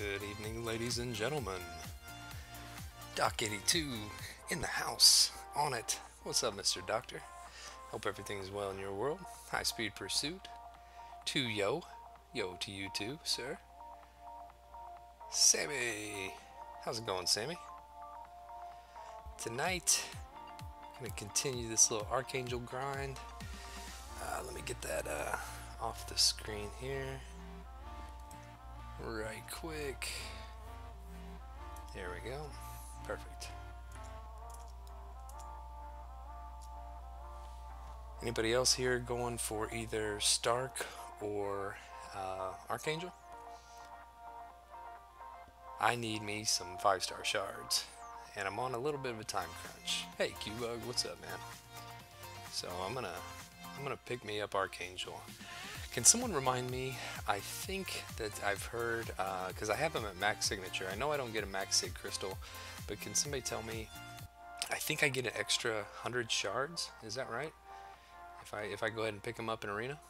Good evening, ladies and gentlemen. Doc 82 in the house, on it. What's up, Mr. Doctor? Hope everything is well in your world. High speed pursuit. To yo. Yo to you too, sir. Sammy. How's it going, Sammy? Tonight, I'm gonna continue this little Archangel grind. Let me get that off the screen here. Right quick. There we go. Perfect. Anybody else here going for either Stark or Archangel? I need me some 5-star shards, and I'm on a little bit of a time crunch. Hey, Q-Bug, what's up, man? So I'm gonna pick me up Archangel. Can someone remind me? I think that I've heard, because I have them at max signature. I know I don't get a max sig crystal, but can somebody tell me? I think I get an extra 100 shards. Is that right? If I go ahead and pick them up in arena.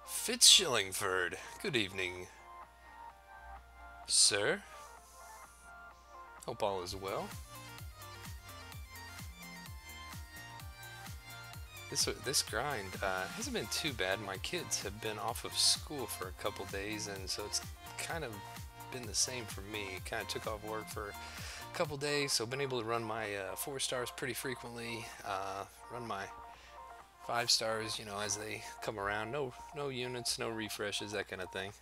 Fitz Shillingford, good evening, sir. Hope all is well. This grind hasn't been too bad. My kids have been off of school for a couple days, and so it's kind of been the same for me. Kind of took off work for a couple days, so been able to run my 4-stars pretty frequently. Run my 5-stars, as they come around. No units, no refreshes, that kind of thing.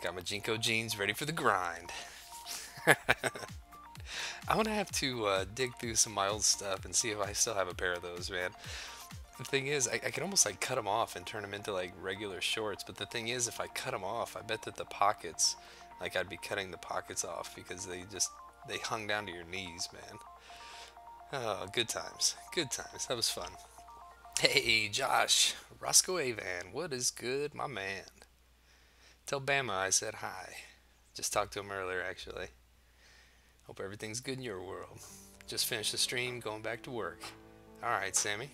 Got my Jinko jeans ready for the grind. I'm gonna have to dig through some of my old stuff and see if I still have a pair of those, man. The thing is, I could almost like cut them off and turn them into like regular shorts, but the thing is, if I cut them off, I bet that the pockets, like I'd be cutting the pockets off because they hung down to your knees, man. Oh, good times, good times. That was fun. Hey, Josh, Roscoe Avan, what is good, my man? Tell Bama I said hi. Just talked to him earlier, actually. Hope everything's good in your world. Just finished the stream, going back to work. Alright, Sammy.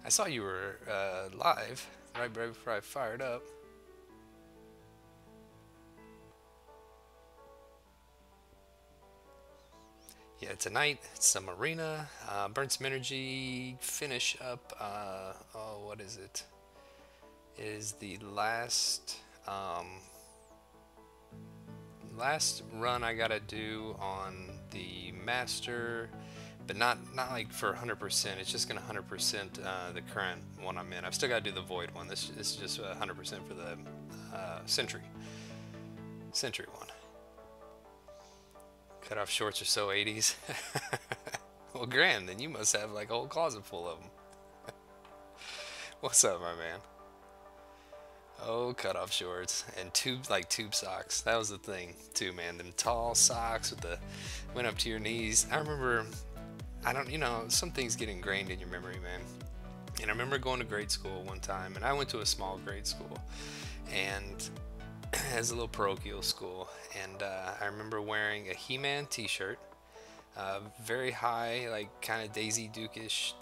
I saw you were live right before I fired up. Yeah, tonight it's some arena, burn some energy, finish up. What is it? It is the last run I gotta do on the master, but not like for 100%. It's just gonna 100% the current one I'm in. I've still gotta do the void one. This is just 100% for the sentry one. Cut off shorts are so 80s. Well, Graham, then you must have like a whole closet full of them. What's up, my man? Oh, cutoff shorts and tube socks. That was the thing too, man. Them tall socks with the went up to your knees. I remember, some things get ingrained in your memory, man. And I remember going to grade school one time, and I went to a small grade school, and as a little parochial school, and I remember wearing a He-Man T-shirt, very high, like kind of Daisy Duke-ish,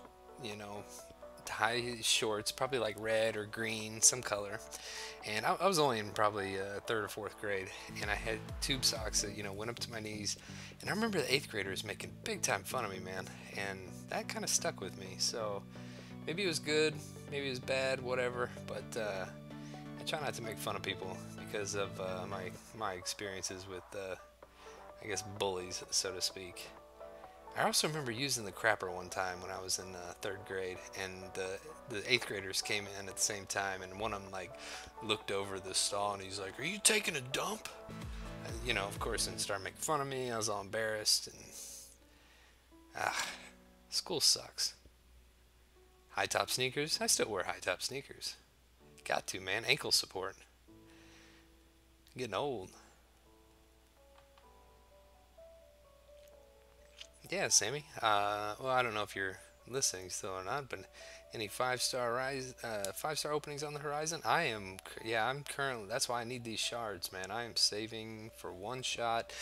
high shorts, probably like red or green, some color. And I was only in probably 3rd or 4th grade, and I had tube socks that went up to my knees. And I remember the 8th graders making big time fun of me, man, and that kind of stuck with me. So maybe it was good, maybe it was bad, whatever. But I try not to make fun of people because of my experiences with I guess bullies, so to speak. I also remember using the crapper one time when I was in 3rd grade, and the 8th graders came in at the same time, and one of them like looked over the stall and he's like, "Are you taking a dump?" And, of course, and started making fun of me. I was all embarrassed, and school sucks. High top sneakers. I still wear high top sneakers. Got to, man. Ankle support. Getting old. Yeah, Sammy. Well, I don't know if you're listening still or not, but any five-star openings on the horizon? Yeah, I'm currently. That's why I need these shards, man. I am saving for one shot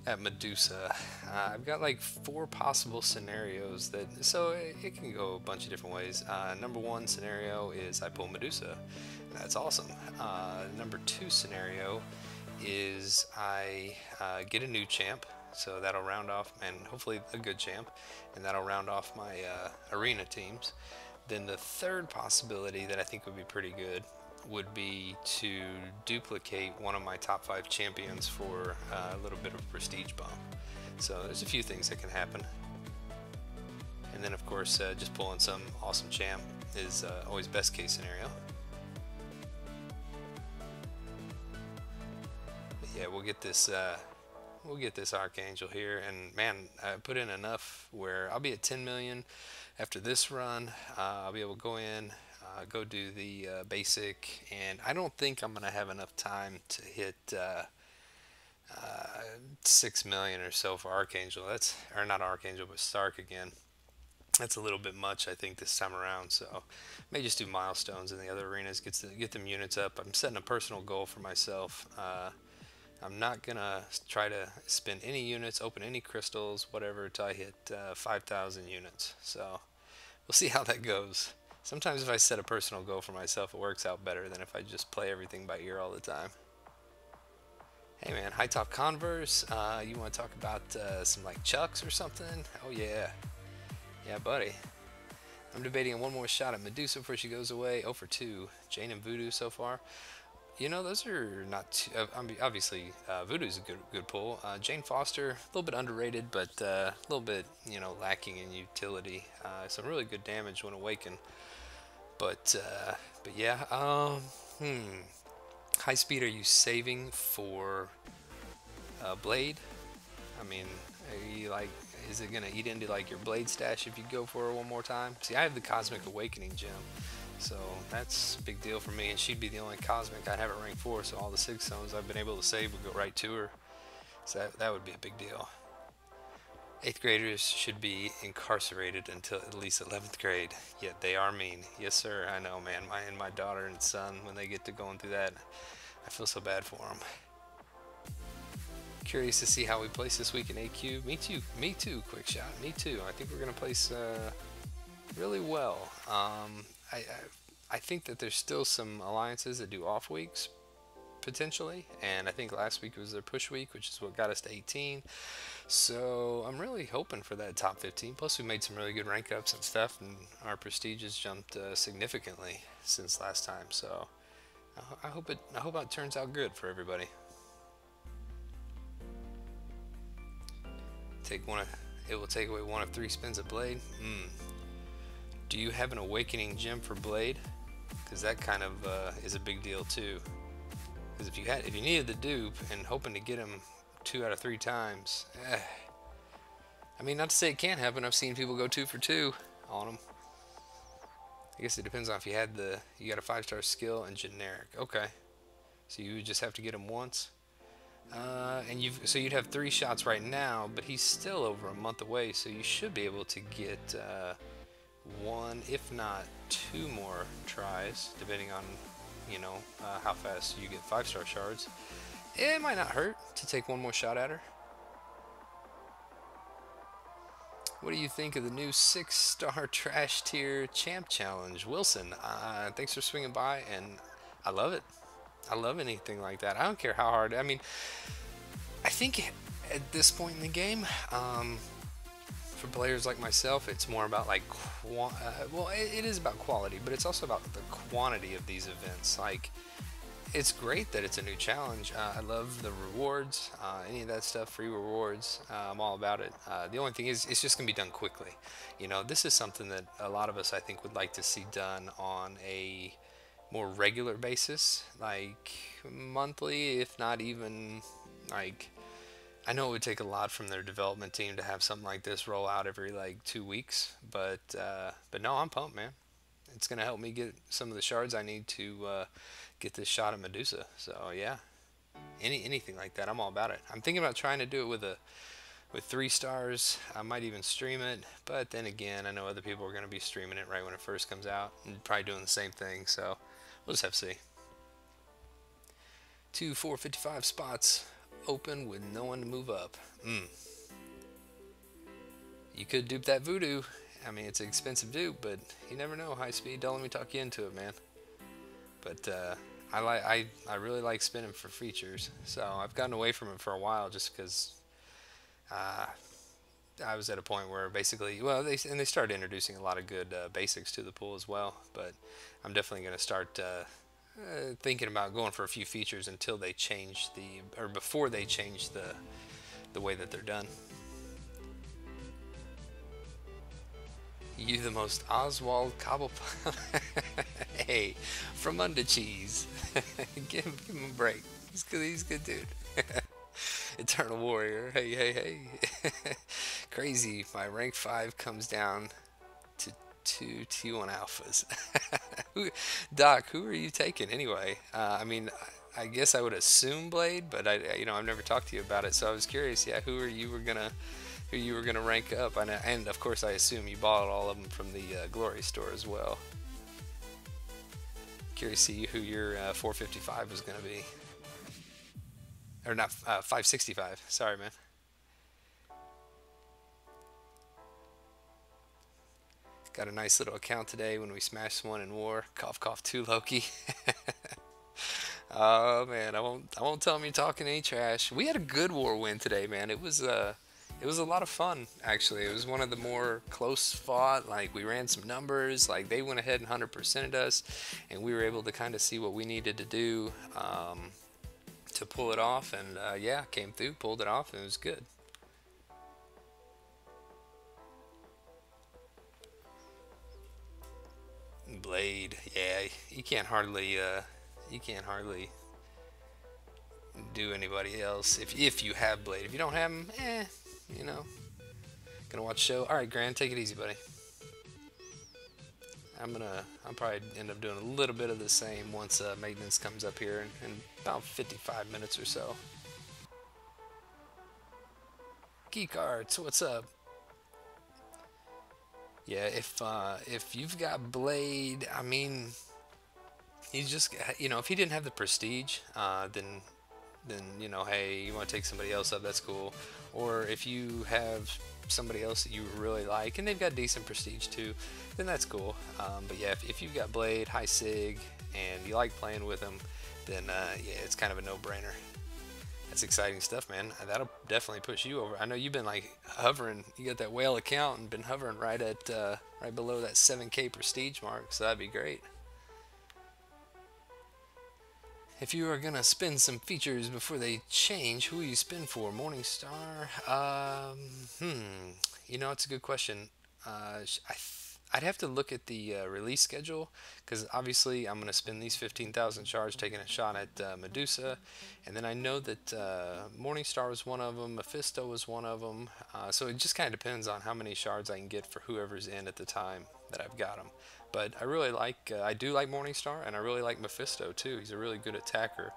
at Medusa. I've got like four possible scenarios so it can go a bunch of different ways. Number one scenario is I pull Medusa. That's awesome. Number two scenario is I get a new champ, so that'll round off, and hopefully a good champ, and that'll round off my arena teams. Then the third possibility that I think would be pretty good would be to duplicate one of my top five champions for a little bit of a prestige bump. So there's a few things that can happen. And then of course just pulling some awesome champ is always best case scenario. But yeah, we'll get this Archangel here, and man, I put in enough where I'll be at 10 million after this run. I'll be able to go in, go do the basic, and I don't think I'm gonna have enough time to hit 6 million or so for Archangel. That's, or not Archangel, but Stark again. That's a little bit much, I think, this time around. So may just do milestones in the other arenas, get them units up. I'm setting a personal goal for myself. I'm not gonna try to spend any units, open any crystals, whatever, until I hit 5,000 units. So we'll see how that goes. Sometimes if I set a personal goal for myself, it works out better than if I just play everything by ear all the time. Hey man, high top Converse. You want to talk about some like Chucks or something? Oh yeah, yeah, buddy. I'm debating on one more shot at Medusa before she goes away. 0 for 2. Jane and Voodoo so far. You know, those are not too, obviously Voodoo's a good pull. Jane Foster, a little bit underrated, but a little bit, you know, lacking in utility. Some really good damage when awakened. But yeah, high speed, are you saving for Blade? I mean, are you like, is it gonna eat into like your Blade stash if you go for her one more time? See, I have the Cosmic Awakening gem, so that's a big deal for me, and she'd be the only Cosmic I'd have at rank 4, so all the 6 zones I've been able to save would go right to her. So that would be a big deal. 8th graders should be incarcerated until at least 11th grade, yet they are mean. Yes sir, I know man, my daughter and son, when they get to going through that, I feel so bad for them. Curious to see how we place this week in AQ. Me too, quick shot, me too. I think we're going to place really well. I think that there's still some alliances that do off weeks, potentially, and I think last week was their push week, which is what got us to 18. So I'm really hoping for that top 15. Plus we made some really good rank ups and stuff, and our prestige has jumped significantly since last time. So I hope it turns out good for everybody. It will take away 1 of 3 spins of Blade. Do you have an Awakening gem for Blade? Because that kind of is a big deal too. Because if you needed the dupe and hoping to get him 2 out of 3 times, I mean, not to say it can't happen. I've seen people go 2 for 2 on them. I guess it depends on if you got a 5-star skill and generic. Okay, so you would just have to get him once. So you'd have 3 shots right now, but he's still over a month away, so you should be able to get 1, if not 2 more tries, depending on, you know, how fast you get 5-star shards. It might not hurt to take 1 more shot at her. What do you think of the new 6-star trash tier champ challenge? Wilson, thanks for swinging by, and I love it. I love anything like that. I don't care how hard. I mean, I think at this point in the game, for players like myself, it's more about like, well, it is about quality, but it's also about the quantity of these events. Like, it's great that it's a new challenge. I love the rewards, any of that stuff, free rewards. I'm all about it. The only thing is, it's just gonna be done quickly. You know, this is something that a lot of us, I think, would like to see done on a more regular basis, like monthly, if not even like, I know it would take a lot from their development team to have something like this roll out every like 2 weeks, but no, I'm pumped, man. It's gonna help me get some of the shards I need to get this shot at Medusa. So yeah, anything like that, I'm all about it. I'm thinking about trying to do it with a With 3 stars, I might even stream it, but then again, I know other people are going to be streaming it right when it first comes out and probably doing the same thing, so we'll just have to see. 2 455 spots open with no one to move up. You could dupe that voodoo. I mean, it's an expensive dupe, but you never know. High speed, don't let me talk you into it, man. But I really like spinning for features, so I've gotten away from it for a while just because I was at a point where basically, well, they started introducing a lot of good basics to the pool as well. But I'm definitely going to start thinking about going for a few features until they change or before they change the way that they're done. You the most Oswald Cobblepot. Hey, from Under Cheese. give him a break. He's good. He's a good dude. Eternal Warrior. Hey, hey, hey. Crazy. My rank 5 comes down to 2 T1 alphas. Doc, who are you taking anyway? I mean, I guess I would assume Blade, but I've never talked to you about it, so I was curious. Yeah, who you were gonna rank up? And of course, I assume you bought all of them from the Glory store as well. Curious to see who your 455 was gonna be, or not 565. Sorry, man. Got a nice little account today when we smashed one in war. Cough, cough, 2 Loki. Oh man, I won't tell him you're talking any trash. We had a good war win today, man. It was a lot of fun, actually. It was one of the more close fought. Like, we ran some numbers. Like, they went ahead and 100%ed us, and we were able to kind of see what we needed to do to pull it off. And yeah, came through, pulled it off, and it was good. Blade, yeah, you can't hardly do anybody else if you have Blade. If you don't have him, you know, gonna watch show. All right, Grant, take it easy, buddy. I'll probably end up doing a little bit of the same once maintenance comes up here in about 55 minutes or so. Geek Arts, what's up? Yeah, if you've got Blade, I mean, he's just, if he didn't have the prestige, then hey, you want to take somebody else up, that's cool. Or if you have somebody else that you really like and they've got decent prestige too, then that's cool. But yeah, if you've got Blade, high sig, and you like playing with him, then yeah, it's kind of a no-brainer. That's exciting stuff, man. That'll definitely push you over. I know you've been like hovering. You got that whale account and been hovering right below that 7K prestige mark, so that'd be great. If you are gonna spin some features before they change, who will you spin for? Morningstar? It's a good question. I'd have to look at the release schedule, because obviously I'm gonna spin these 15,000 shards, taking a shot at Medusa, and then I know that Morningstar was one of them, Mephisto was one of them. So it just kind of depends on how many shards I can get for whoever's in at the time that I've got them. But I do like Morningstar, and I really like Mephisto too. He's a really good attacker,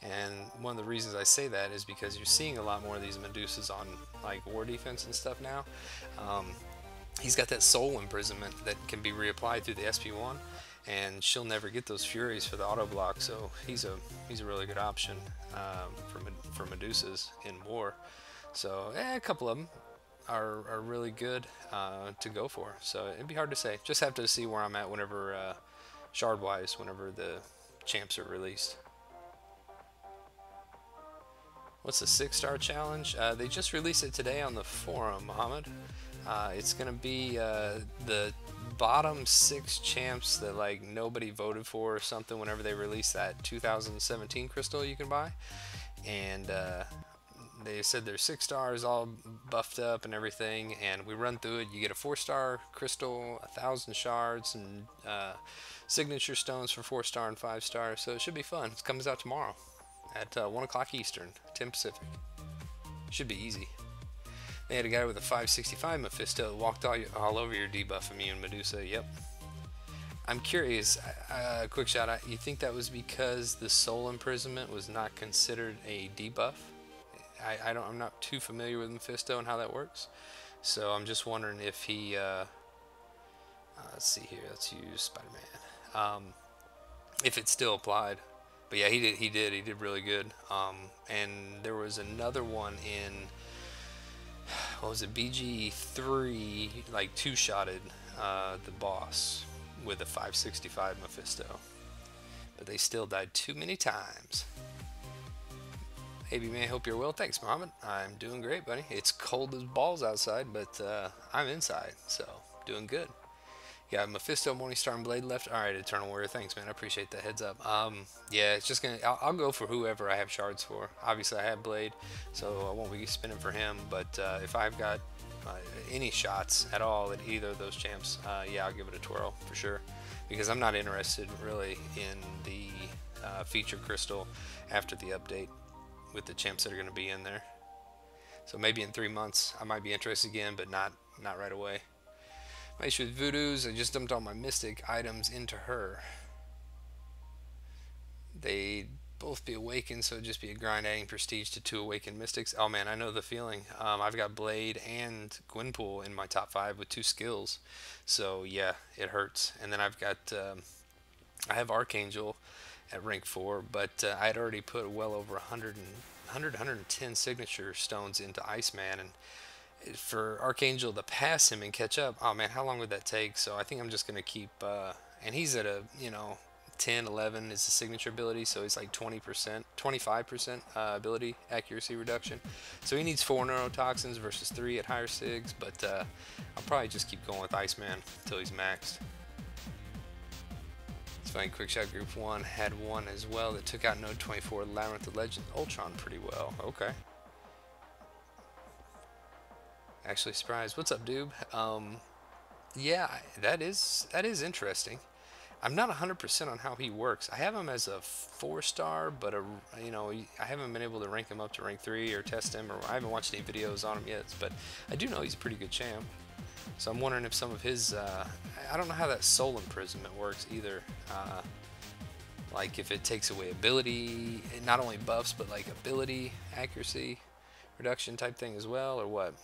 and one of the reasons I say that is because you're seeing a lot more of these Medusas on like war defense and stuff now. He's got that soul imprisonment that can be reapplied through the SP1, and she'll never get those furies for the auto block. So he's a really good option for Medusas in war. So a couple of them are really good to go for. So it'd be hard to say. Just have to see where I'm at whenever shard wise, whenever the champs are released. What's the 6-star challenge? They just released it today on the forum, Mohammed. It's gonna be the bottom 6 champs that like nobody voted for or something whenever they release that 2017 crystal you can buy, and they said they're 6 stars, all buffed up and everything, and we run through it. You get a 4-star crystal, 1,000 shards, and signature stones for 4-star and 5-star. So it should be fun. It comes out tomorrow at 1 o'clock Eastern, 10 Pacific. Should be easy. They had a guy with a 565 Mephisto walked all over your debuff immune Medusa. Yep. I'm curious, quick shout out, you think that was because the soul imprisonment was not considered a debuff? I'm not too familiar with Mephisto and how that works. So I'm just wondering if he, let's see here, let's use Spider-Man. If it's still applied. But yeah, he did really good. And there was another one in, what was it, BG3, like two-shotted the boss with a 565 Mephisto. But they still died too many times. Hey, man, hope you're well. Thanks, Mohammed. I'm doing great, buddy. It's cold as balls outside, but I'm inside, so doing good. Yeah, Mephisto, Morningstar, and Blade left. All right, Eternal Warrior. Thanks, man. I appreciate the heads up. Yeah, it's just gonna. I'll go for whoever I have shards for. Obviously, I have Blade, so I won't be spinning for him. But if I've got any shots at all at either of those champs, yeah, I'll give it a twirl for sure. Because I'm not interested really in the feature crystal after the update with the champs that are going to be in there. So maybe in 3 months I might be interested again, but not right away. My issue with Voodoo's, I just dumped all my Mystic items into her. They'd both be awakened, so it'd just be a grind adding prestige to 2 awakened Mystics. Oh man, I know the feeling. I've got Blade and Gwenpool in my top 5 with 2 skills. So yeah, it hurts. And then I've got, I have Archangel at rank 4, but I had already put well over 110 signature stones into Iceman, and for Archangel to pass him and catch up, oh man, how long would that take? So I think I'm just going to keep, and he's at a, 10, 11 is the signature ability, so he's like 20%, 25% ability accuracy reduction. So he needs 4 neurotoxins versus 3 at higher sigs, but I'll probably just keep going with Iceman until he's maxed. It's funny, Quickshot Group 1 had one as well that took out Node 24 Labyrinth of Legends Ultron pretty well. Okay. Actually surprised. What's up, dude? Yeah, that is interesting. I'm not 100% on how he works. I have him as a 4-star, but I haven't been able to rank him up to rank 3 or test him, or I haven't watched any videos on him yet. But I do know he's a pretty good champ. So I'm wondering if some of his, I don't know how that soul imprisonment works either. Like if it takes away ability, not only buffs, but like ability accuracy reduction type thing as well, or what?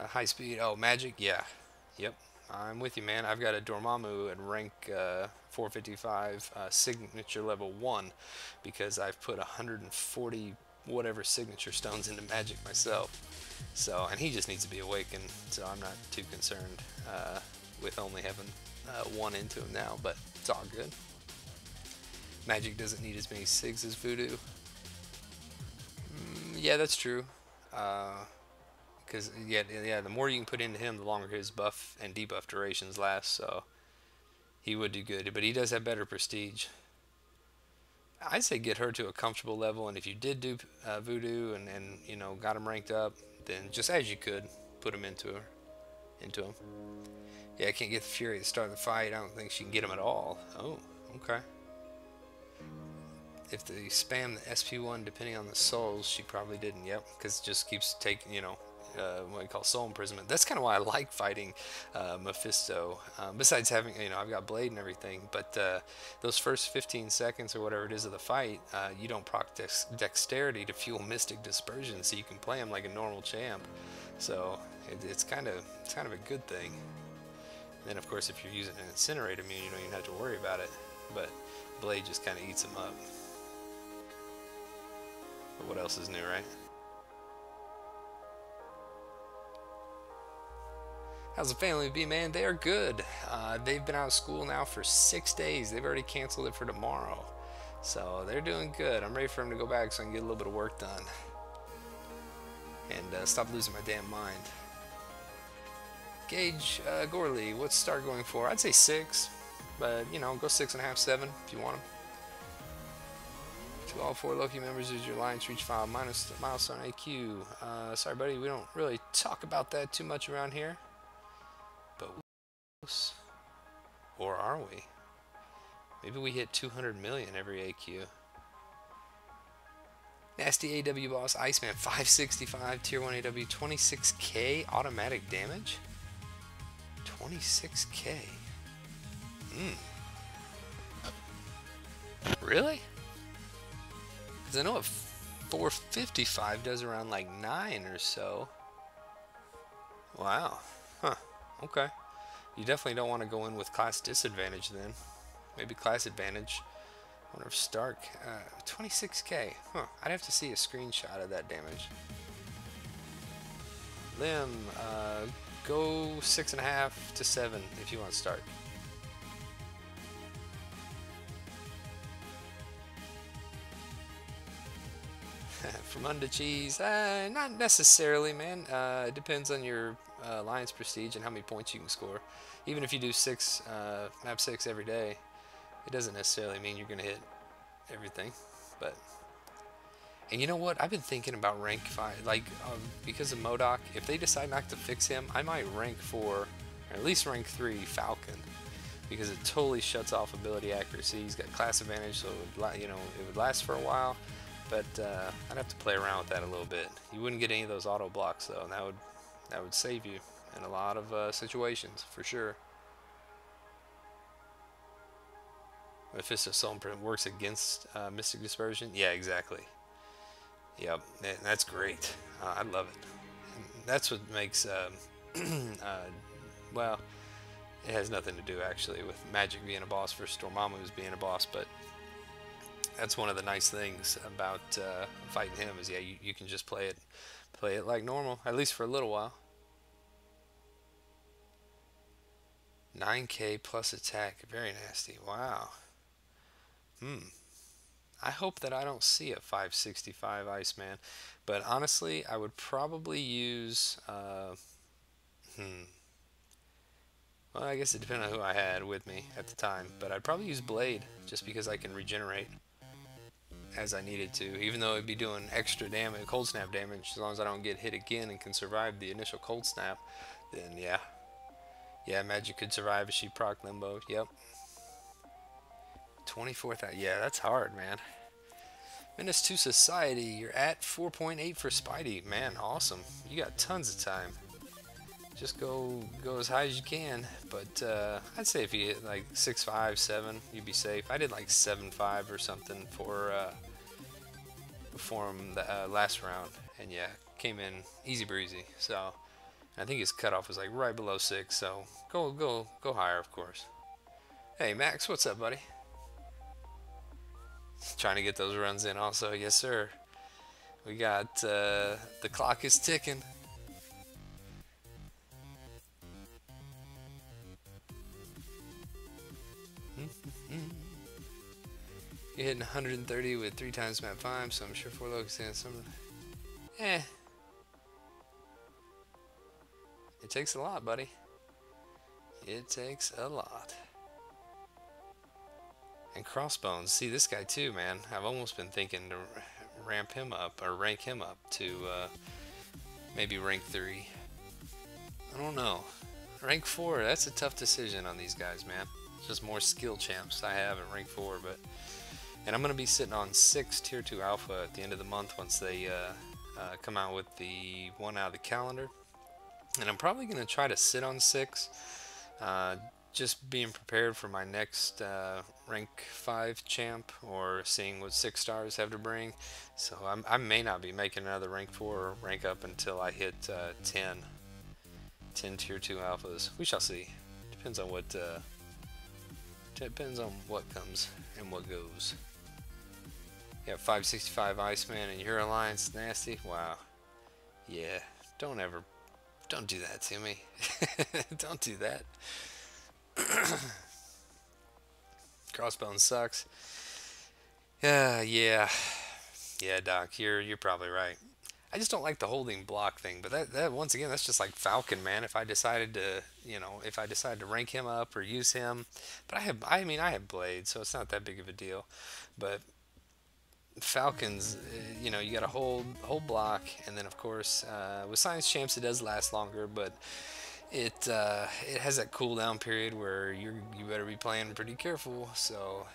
High speed, oh, magic, yeah. Yep, I'm with you, man. I've got a Dormammu at rank 455, signature level 1, because I've put 140 whatever signature stones into magic myself. So, and he just needs to be awakened, so I'm not too concerned with only having 1 into him now, but it's all good. Magic doesn't need as many sigs as Voodoo. Yeah, that's true. Because yeah, the more you can put into him, the longer his buff and debuff durations last. So he would do good, but he does have better prestige. I'd say get her to a comfortable level, and if you did do Voodoo and got him ranked up, then just as you could put him into him. Yeah, I can't get the Fury at the start of the fight. I don't think she can get him at all. Oh, okay. If they spam the SP1 depending on the souls, she probably didn't. Yep, because it just keeps taking, what we call soul imprisonment. That's kind of why I like fighting Mephisto. Besides having, I've got Blade and everything, but those first 15 seconds or whatever it is of the fight, you don't proc dexterity to fuel Mystic Dispersion, so you can play him like a normal champ. So it's kind of a good thing. And then of course, if you're using an Incinerate immune, you don't even have to worry about it. But Blade just kind of eats him up. But what else is new, right? How's the family be, man? They are good. They've been out of school now for 6 days. They've already canceled it for tomorrow. So they're doing good. I'm ready for them to go back so I can get a little bit of work done. And stop losing my damn mind. Gage Gorley, what's Star going for? I'd say 6. But, go 6.5, 7 if you want them. To all 4 Loki members, is your Alliance Reach file minus the milestone AQ. Sorry, buddy, we don't really talk about that too much around here. But or are we? Maybe we hit 200 million every AQ. Nasty AW boss Iceman 565 tier 1 AW 26k automatic damage. 26k. Really? Because I know it 455 does around like 9 or so. Wow. Huh. Okay. You definitely don't want to go in with class disadvantage then. Maybe class advantage. I wonder if Stark, 26k. Huh. I'd have to see a screenshot of that damage. Lim, go 6.5 to 7 if you want Stark. From under cheese, not necessarily, man. It depends on your alliance prestige and how many points you can score. Even if you do map 6 every day, it doesn't necessarily mean you're gonna hit everything. But and you know what? I've been thinking about rank 5, like because of MODOK. If they decide not to fix him, I might rank 4, or at least rank 3 Falcon, because it totally shuts off ability accuracy. He's got class advantage, so it would last for a while. But I'd have to play around with that a little bit. You wouldn't get any of those auto blocks though, and that would save you in a lot of situations for sure. Mephisto Soul Imprint works against Mystic Dispersion. Yeah, exactly. Yep, that's great. I love it. And that's what makes well, it has nothing to do actually with Magic being a boss versus Dormammu's being a boss, but that's one of the nice things about fighting him is, yeah, you can just play it like normal, at least for a little while. 9k plus attack, very nasty. Wow. I hope that I don't see a 565 Iceman, but honestly, I would probably use well, I guess it depends on who I had with me at the time, but I'd probably use Blade just because I can regenerate as I needed to, even though it'd be doing extra damage, cold snap damage. As long as I don't get hit again and can survive the initial cold snap, then yeah, Magic could survive if she proc limbo. Yep. 24,000. Yeah, that's hard, man. Menace to Society, you're at 4.8 for Spidey. Man, awesome. You got tons of time. Just go as high as you can. But I'd say if you hit like 6.5, 7, you'd be safe. I did like 7.5 or something for him the last round, and yeah, came in easy breezy. So I think his cutoff was like right below 6. So go higher, of course. Hey Max, what's up, buddy? Trying to get those runs in also. Yes sir, we got the clock is ticking. You're hitting 130 with 3 times map 5, so I'm sure 4 locals and some. It takes a lot, buddy. It takes a lot. And Crossbones, see this guy too, man. I've almost been thinking to ramp him up or rank him up to maybe rank 3. I don't know. Rank 4, that's a tough decision on these guys, man. It's just more skill champs I have at rank 4, but and I'm gonna be sitting on 6 tier 2 alpha at the end of the month once they come out with the one out of the calendar. And I'm probably gonna try to sit on 6. Just being prepared for my next rank 5 champ, or seeing what 6 stars have to bring. So I may not be making another rank 4 or rank up until I hit 10 tier 2 alphas. We shall see. Depends on what comes and what goes. Yeah, 565 Iceman and your alliance nasty. Wow. Yeah, don't do that to me. Don't do that. Crossbones sucks. Yeah, Doc, you're probably right. I just don't like the holding block thing, but that once again, that's just like Falcon, man. If I decided to rank him up or use him, but I mean I have Blade, so it's not that big of a deal. But Falcons, you got to hold block, and then of course with Science Champs it does last longer, but it has that cooldown period where you better be playing pretty careful. So,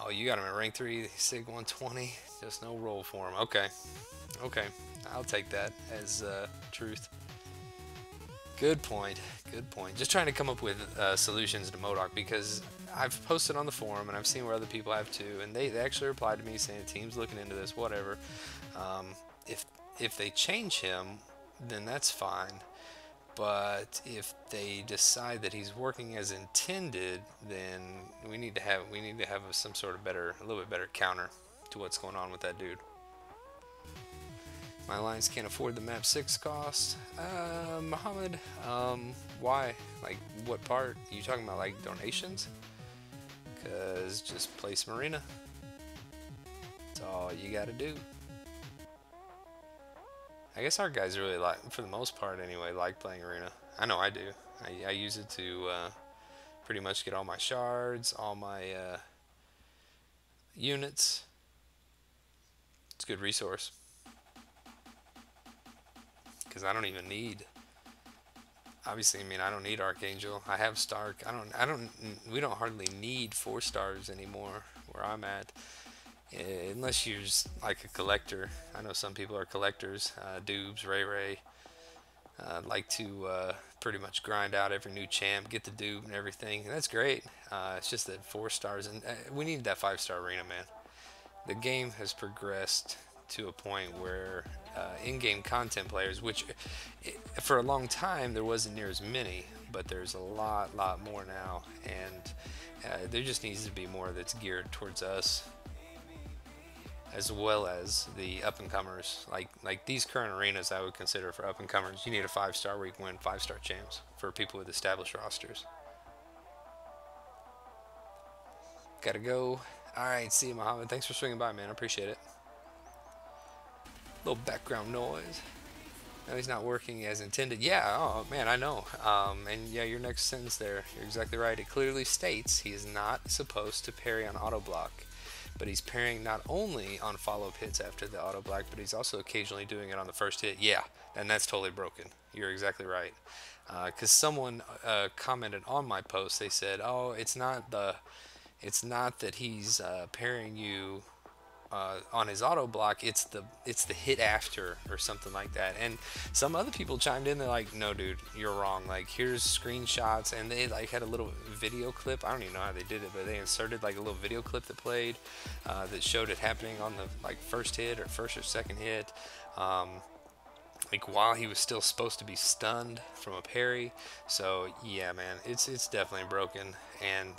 oh, you got him at rank 3, Sig 120, just no roll for him. Okay, I'll take that as truth. Good point. Good point. Just trying to come up with solutions to MODOK because I've posted on the forum and I've seen where other people have too, and they actually replied to me saying teams looking into this, whatever. Um, if if they change him, then that's fine. But if they decide that he's working as intended, then we need to have some sort of better, a little bit better counter to what's going on with that dude. My alliance can't afford the map 6 cost. Muhammad, why? Like, what part? Are you talking about, like, donations? Because just place Marina. That's all you gotta do. I guess our guys really like, for the most part anyway, like playing Arena. I know I do. I use it to pretty much get all my shards, all my units. It's a good resource. Because I don't even need, obviously, I mean, I don't need Archangel. I have Stark. We don't hardly need 4 stars anymore where I'm at. Unless you're just like a collector. I know some people are collectors. Dubes, Ray, like to pretty much grind out every new champ, get the dupe and everything. And that's great. It's just that 4 stars, and we need that 5-star arena, man. The game has progressed to a point where in-game content players, which for a long time there wasn't near as many, but there's a lot more now, and there just needs to be more that's geared towards us, as well as the up-and-comers. Like these current arenas I would consider for up-and-comers. You need a 5-star where you can win 5-star champs for people with established rosters. Gotta go. Alright, see you, Muhammad. Thanks for swinging by, man. I appreciate it. Little background noise. No, he's not working as intended. Yeah, oh man, I know. And yeah, your next sentence there, you're exactly right. It clearly states he is not supposed to parry on auto block. But he's parrying not only on follow-up hits after the auto block, but he's also occasionally doing it on the first hit. Yeah, and that's totally broken. You're exactly right. Because someone commented on my post, they said, "Oh, it's not that he's parrying you on his auto block. It's the hit after or something like that." And some other people chimed in. They're like, "No, dude, you're wrong. Like, here's screenshots," and they like had a little video clip. I don't even know how they did it, but they inserted like a little video clip that played that showed it happening on the like first hit or first or second hit. Like while he was still supposed to be stunned from a parry. So yeah, man, it's definitely broken. And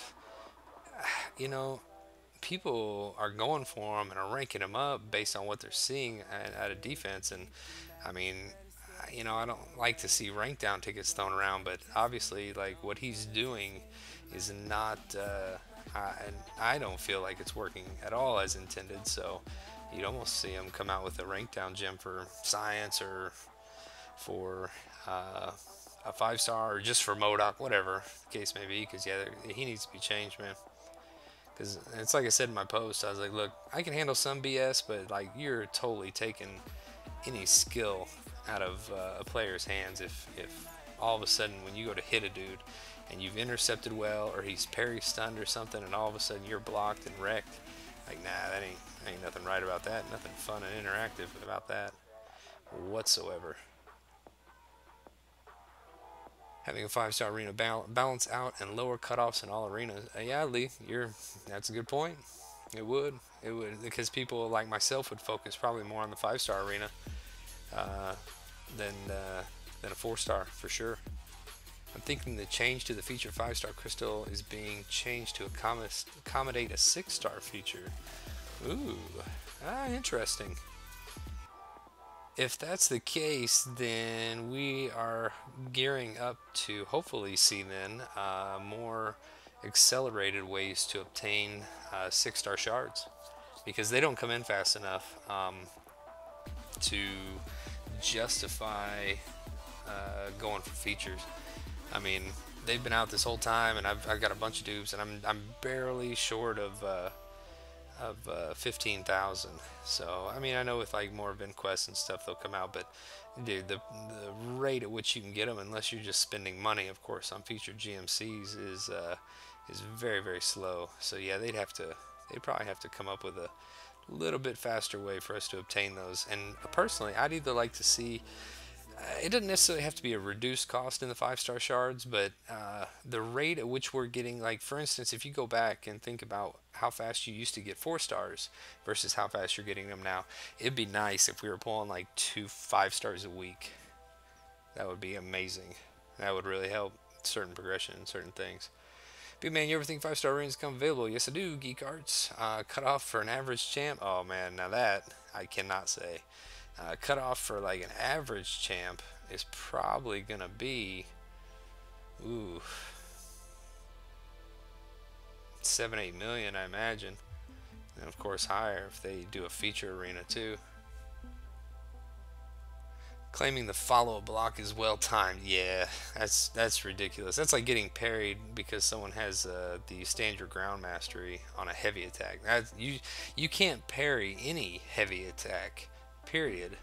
you know, people are going for him and are ranking him up based on what they're seeing at a defense. And I mean, you know, I don't like to see rank down tickets thrown around, but obviously, like what he's doing is not. And I don't feel like it's working at all as intended. So you'd almost see him come out with a rank down gem for science or for a 5-star or just for MODOK, whatever the case may be. Because yeah, he needs to be changed, man. Because it's like I said in my post, I was like, look, I can handle some BS, but like you're totally taking any skill out of a player's hands if all of a sudden when you go to hit a dude and you've intercepted well or he's parry stunned or something and all of a sudden you're blocked and wrecked. Like, nah, that ain't nothing right about that. Nothing fun and interactive about that whatsoever. Having a 5-star arena balance out and lower cutoffs in all arenas. Yeah, Lee, that's a good point. It would, because people like myself would focus probably more on the 5-star arena uh, than a 4-star for sure. I'm thinking the change to the feature 5-star crystal is being changed to accommodate a 6-star feature. Ooh, interesting. If that's the case, then we are gearing up to hopefully see then more accelerated ways to obtain 6-star shards, because they don't come in fast enough to justify going for features. I mean, they've been out this whole time, and I've got a bunch of dupes, and I'm barely short of 15,000. So I mean, I know with like more event quests and stuff they'll come out, but dude, the rate at which you can get them, unless you're just spending money, of course, on featured GMCs, is very slow. So yeah, they'd probably have to come up with a little bit faster way for us to obtain those. And personally, I'd either like to see it doesn't necessarily have to be a reduced cost in the 5-star shards, but the rate at which we're getting, like for instance, if you go back and think about how fast you used to get 4 stars versus how fast you're getting them now, it'd be nice if we were pulling like 2 5 stars a week. That would be amazing. That would really help certain progression and certain things. Big man, you ever think 5-star rings come available? Yes, I do, Geek Arts. Cut off for an average champ? Oh man, now that I cannot say. Cut off for like an average champ is probably gonna be, ooh, 7-8 million, I imagine, and of course higher if they do a feature arena too. Claiming the follow-up block is well timed. Yeah, that's ridiculous. That's like getting parried because someone has the stand your ground mastery on a heavy attack. You can't parry any heavy attack, period.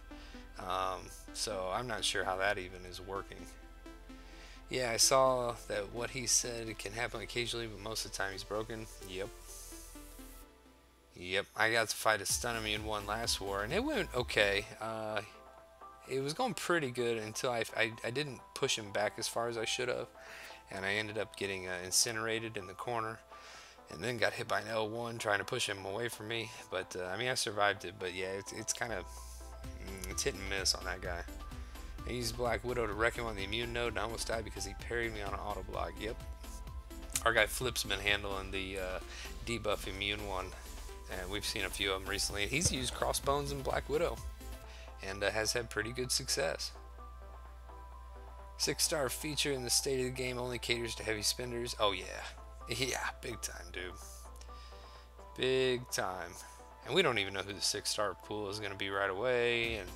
So I'm not sure how that even is working. Yeah, I saw that what he said can happen occasionally, but most of the time he's broken. Yep. Yep, I got to fight a stun immune one last war, and it went okay. It was going pretty good until I didn't push him back as far as I should have, and I ended up getting incinerated in the corner, and then got hit by an L1 trying to push him away from me. But I mean, I survived it. But yeah, it's kind of it's hit and miss on that guy. I used Black Widow to wreck him on the immune node, and I almost died because he parried me on an auto block. Yep. Our guy Flip's been handling the debuff immune one, and we've seen a few of them recently. He's used Crossbones and Black Widow, and has had pretty good success. 6-star feature in the state of the game only caters to heavy spenders. Oh yeah, yeah, big time, dude. Big time. And we don't even know who the 6-star pool is going to be right away, and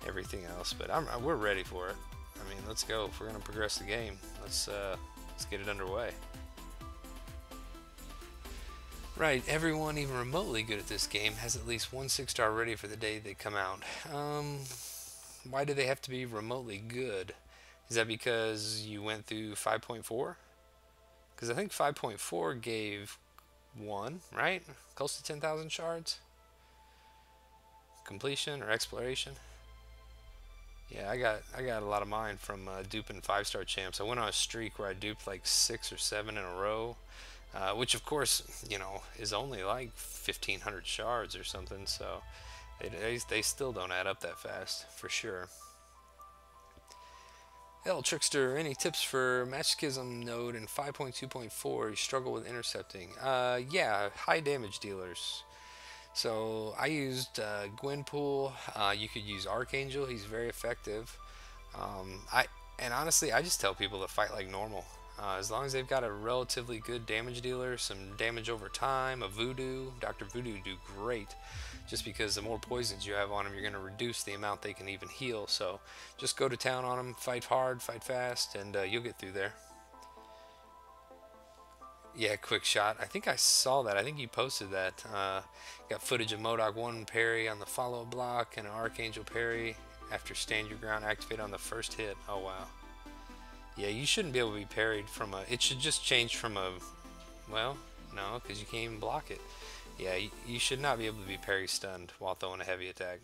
everything else. But we're ready for it. I mean, let's go. If we're going to progress the game, let's get it underway. Right, everyone even remotely good at this game has at least one 6-star ready for the day they come out. Why do they have to be remotely good? Is that because you went through 5.4? Because I think 5.4 gave one, right? Close to 10,000 shards? Completion or exploration? Yeah, I got a lot of mine from duping 5-star champs. I went on a streak where I duped like 6 or 7 in a row. Which of course, you know, is only like 1,500 shards or something, so they still don't add up that fast, for sure. Hell, Trickster, any tips for Match Schism node in 5.2.4 you struggle with intercepting? Yeah, high damage dealers. So I used Gwenpool. You could use Archangel, he's very effective. And honestly, I just tell people to fight like normal. As long as they've got a relatively good damage dealer, some damage over time, a Voodoo. Dr. Voodoo do great, just because the more poisons you have on them, you're going to reduce the amount they can even heal. So just go to town on them, fight hard, fight fast, and you'll get through there. Yeah, quick shot. I think I saw that. I think you posted that. Got footage of MODOK 1 parry on the follow block and an Archangel parry after stand your ground activate on the first hit. Oh wow. Yeah, you shouldn't be able to be parried from a... It should just change from a... Well, no, because you can't even block it. Yeah, you should not be able to be parry stunned while throwing a heavy attack.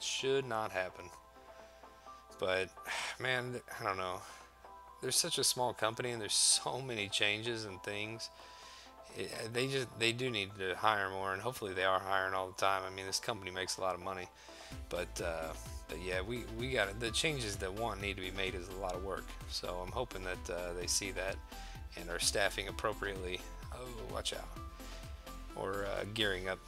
Should not happen. But, man, I don't know. There's such a small company and there's so many changes and things. They do need to hire more, and hopefully they are hiring all the time. I mean, this company makes a lot of money. But yeah, we got it. The changes that need to be made is a lot of work. So I'm hoping that they see that and are staffing appropriately. Oh, watch out. Or gearing up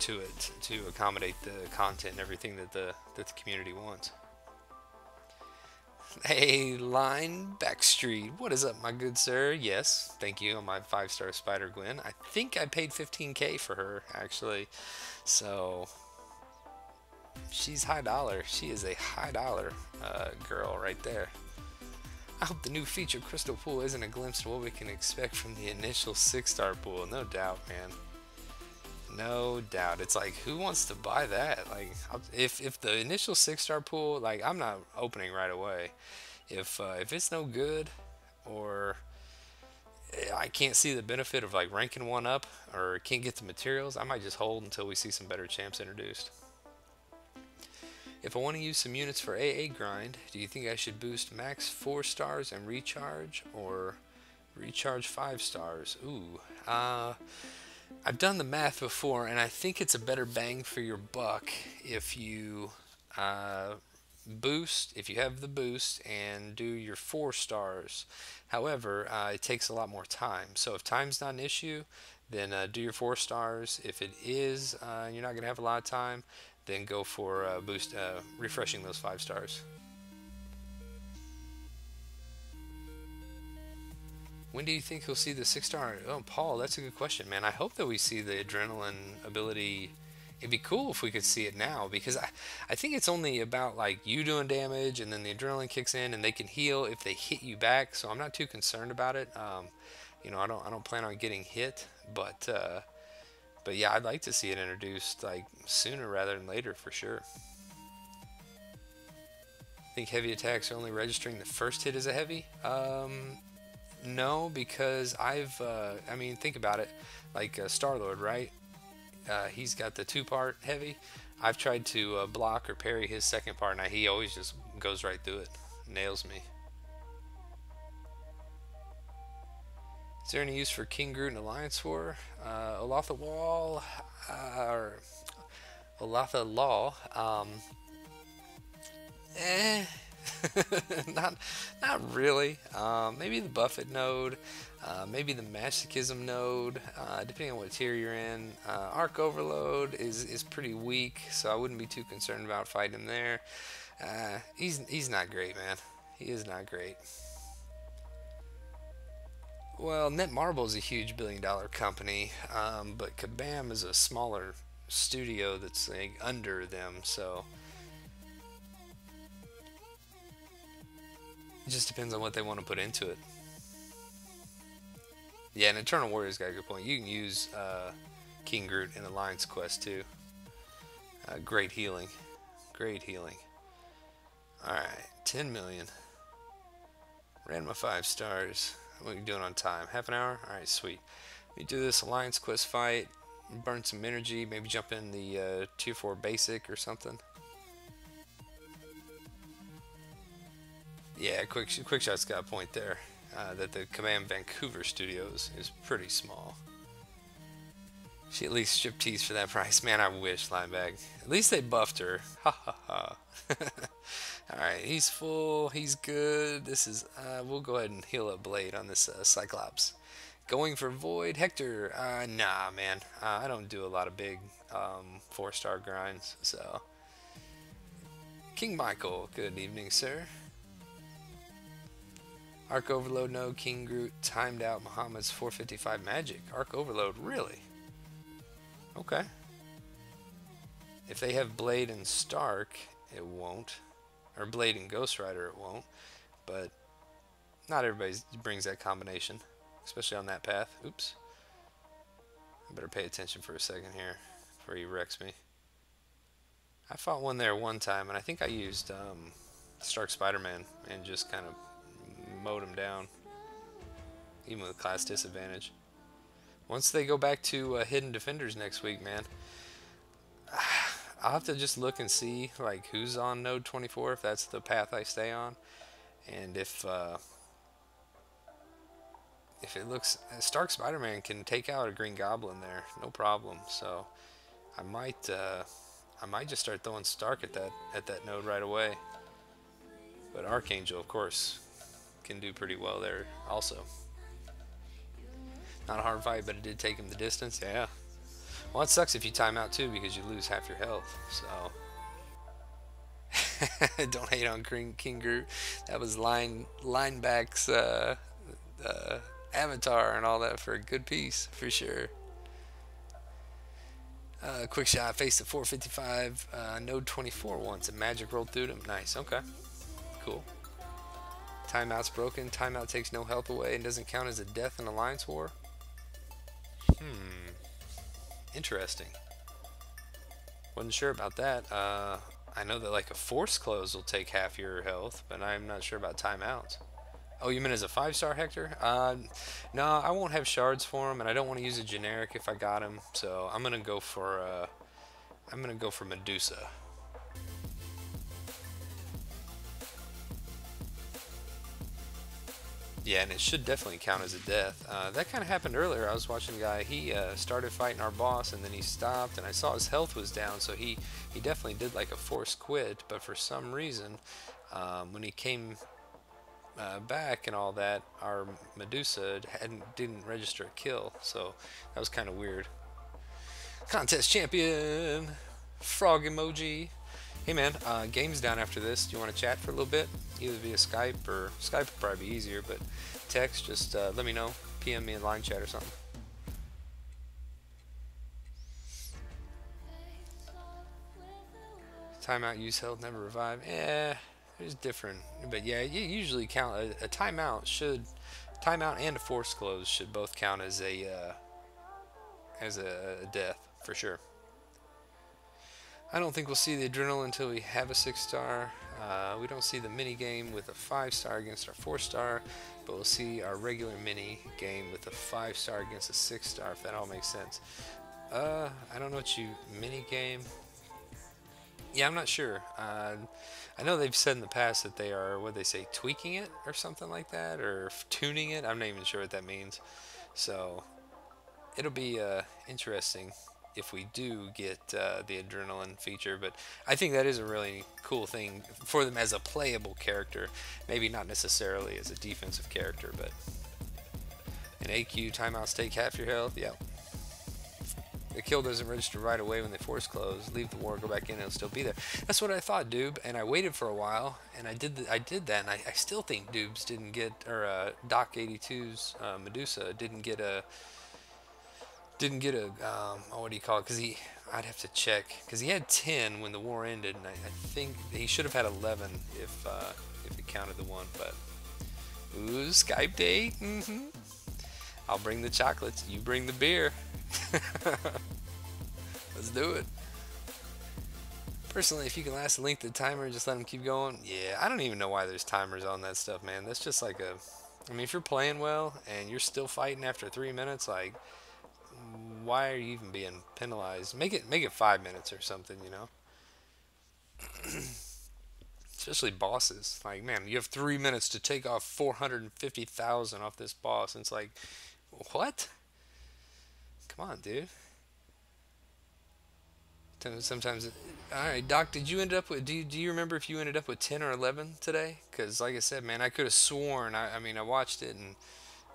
to it to accommodate the content and everything that the community wants. Hey, Line Backstreet, what is up, my good sir? Yes, thank you on my 5-star Spider Gwen. I think I paid 15K for her, actually. So she's high dollar. She is a high dollar girl right there. I hope the new feature Crystal Pool isn't a glimpse to what we can expect from the initial 6-star pool. No doubt, man. No doubt. It's like, who wants to buy that? Like, if the initial 6-star pool, like, I'm not opening right away. If it's no good, or I can't see the benefit of like ranking one up, or can't get the materials, I might just hold until we see some better champs introduced. If I want to use some units for AA grind, do you think I should boost max 4 stars and recharge, or recharge 5 stars? Ooh, I've done the math before, and I think it's a better bang for your buck if you uh, boost, if you have the boost and do your 4 stars. However, it takes a lot more time. So if time's not an issue, then do your 4 stars. If it is, you're not going to have a lot of time, then go for boost, refreshing those 5 stars. When do you think he'll see the 6-star? Oh, Paul, that's a good question, man. I hope that we see the adrenaline ability. It'd be cool if we could see it now, because I think it's only about like you doing damage and then the adrenaline kicks in and they can heal if they hit you back. So I'm not too concerned about it. You know, I don't plan on getting hit, but yeah, I'd like to see it introduced like sooner rather than later for sure. I think heavy attacks are only registering the first hit as a heavy. No, because I mean, think about it. Like Star-Lord, right? He's got the 2-part heavy. I've tried to block or parry his second part, and he always just goes right through it. Nails me. Is there any use for King Groot in Alliance War? Olathe Wall, or Olathe Law. Eh. not really. Maybe the Buffett node, maybe the Masochism node, depending on what tier you're in. Arc Overload is pretty weak, so I wouldn't be too concerned about fighting him there. He's not great, man. He is not great. Well, Netmarble is a huge billion-dollar company, but Kabam is a smaller studio that's like under them, so it just depends on what they want to put into it. Yeah, and Eternal Warrior's got a good point. You can use King Groot in Alliance Quest too. Great healing. Great healing. Alright, 10 million. Ran my 5 stars. What are you doing on time? Half an hour? Alright, sweet. We do this Alliance Quest fight, burn some energy, maybe jump in the Tier 4 basic or something. Yeah, Quickshot's got a point there. That the Command Vancouver Studios is pretty small. She at least strip tease for that price. Man, I wish, Lineback. At least they buffed her. Ha ha ha. Alright, he's full. He's good. This is, we'll go ahead and heal up Blade on this Cyclops. Going for Void. Hector, nah, man. I don't do a lot of big 4-star grinds, so. King Michael, good evening, sir. Arc Overload, no. King Groot timed out Muhammad's 455 magic. Arc Overload, really? Okay. If they have Blade and Stark, it won't. Or Blade and Ghost Rider, it won't. But not everybody brings that combination, especially on that path. Oops. I better pay attention for a second here before he wrecks me. I fought one there one time, and I think I used Stark Spider-Man and just kind of mowed him down, even with class disadvantage. Once they go back to Hidden Defenders next week, man, I'll have to just look and see like who's on node 24, if that's the path I stay on, and if it looks, Stark Spider-Man can take out a Green Goblin there, no problem. So I might just start throwing Stark at that node right away. But Archangel, of course, can do pretty well there also. Not a hard fight, but it did take him the distance. Yeah. Well, it sucks if you time out too, because you lose half your health. So don't hate on King Groot. That was Lineback's avatar and all that for a good piece for sure. Quick shot faced at 455. Node 24 once a magic rolled through him. Nice. Okay. Cool. Timeout's broken. Timeout takes no health away and doesn't count as a death in Alliance War. Interesting. Wasn't sure about that. I know that like a Force Close will take half your health, but I'm not sure about timeouts. Oh, you meant as a 5-star Hector? No, I won't have shards for him, and I don't want to use a generic if I got him. So I'm gonna go for Medusa. Yeah, and it should definitely count as a death. That kind of happened earlier. I was watching a guy. He started fighting our boss, and then he stopped, and I saw his health was down, so he definitely did like a forced quit. But for some reason, when he came back and all that, our Medusa didn't register a kill, so that was kind of weird. Contest champion, frog emoji. Hey man, game's down after this. Do you want to chat for a little bit? Either via Skype or Skype would probably be easier, but text, just let me know. PM me in line chat or something. Timeout, use health, never revive. It's different. But yeah, you usually count a timeout should timeout and a force close should both count as a death for sure. I don't think we'll see the adrenaline until we have a 6-star. We don't see the mini game with a 5-star against our 4-star, but we'll see our regular mini game with a 5-star against a 6-star, if that all makes sense. I don't know what you mini game. Yeah, I'm not sure. I know they've said in the past that they are, what they say, tweaking it or something like that, or tuning it. I'm not even sure what that means. So it'll be interesting if we do get the adrenaline feature, but I think that is a really cool thing for them as a playable character. Maybe not necessarily as a defensive character, but an AQ timeouts take half your health. Yeah. The kill doesn't register right away when they force close. Leave the war, go back in, it'll still be there. That's what I thought, Doob, and I waited for a while, and I did that, and I still think Doob's didn't get, or Doc 82's Medusa didn't get a oh, what do you call it? Because I'd have to check, because he had 10 when the war ended, and I think he should have had 11 if he counted the one. But ooh, Skype date. I'll bring the chocolates. You bring the beer. Let's do it. Personally, if you can last the length of the timer and just let them keep going, yeah, I don't even know why there's timers on that stuff, man. That's just like I mean, if you're playing well and you're still fighting after 3 minutes, like, why are you even being penalized? Make it 5 minutes or something, you know. Especially bosses. Like, man, you have 3 minutes to take off 450,000 off this boss, and it's like, what? Come on, dude. Sometimes, all right, Doc. Did you end up with? Do you remember if you ended up with 10 or 11 today? Because, like I said, man, I could have sworn. I mean, I watched it and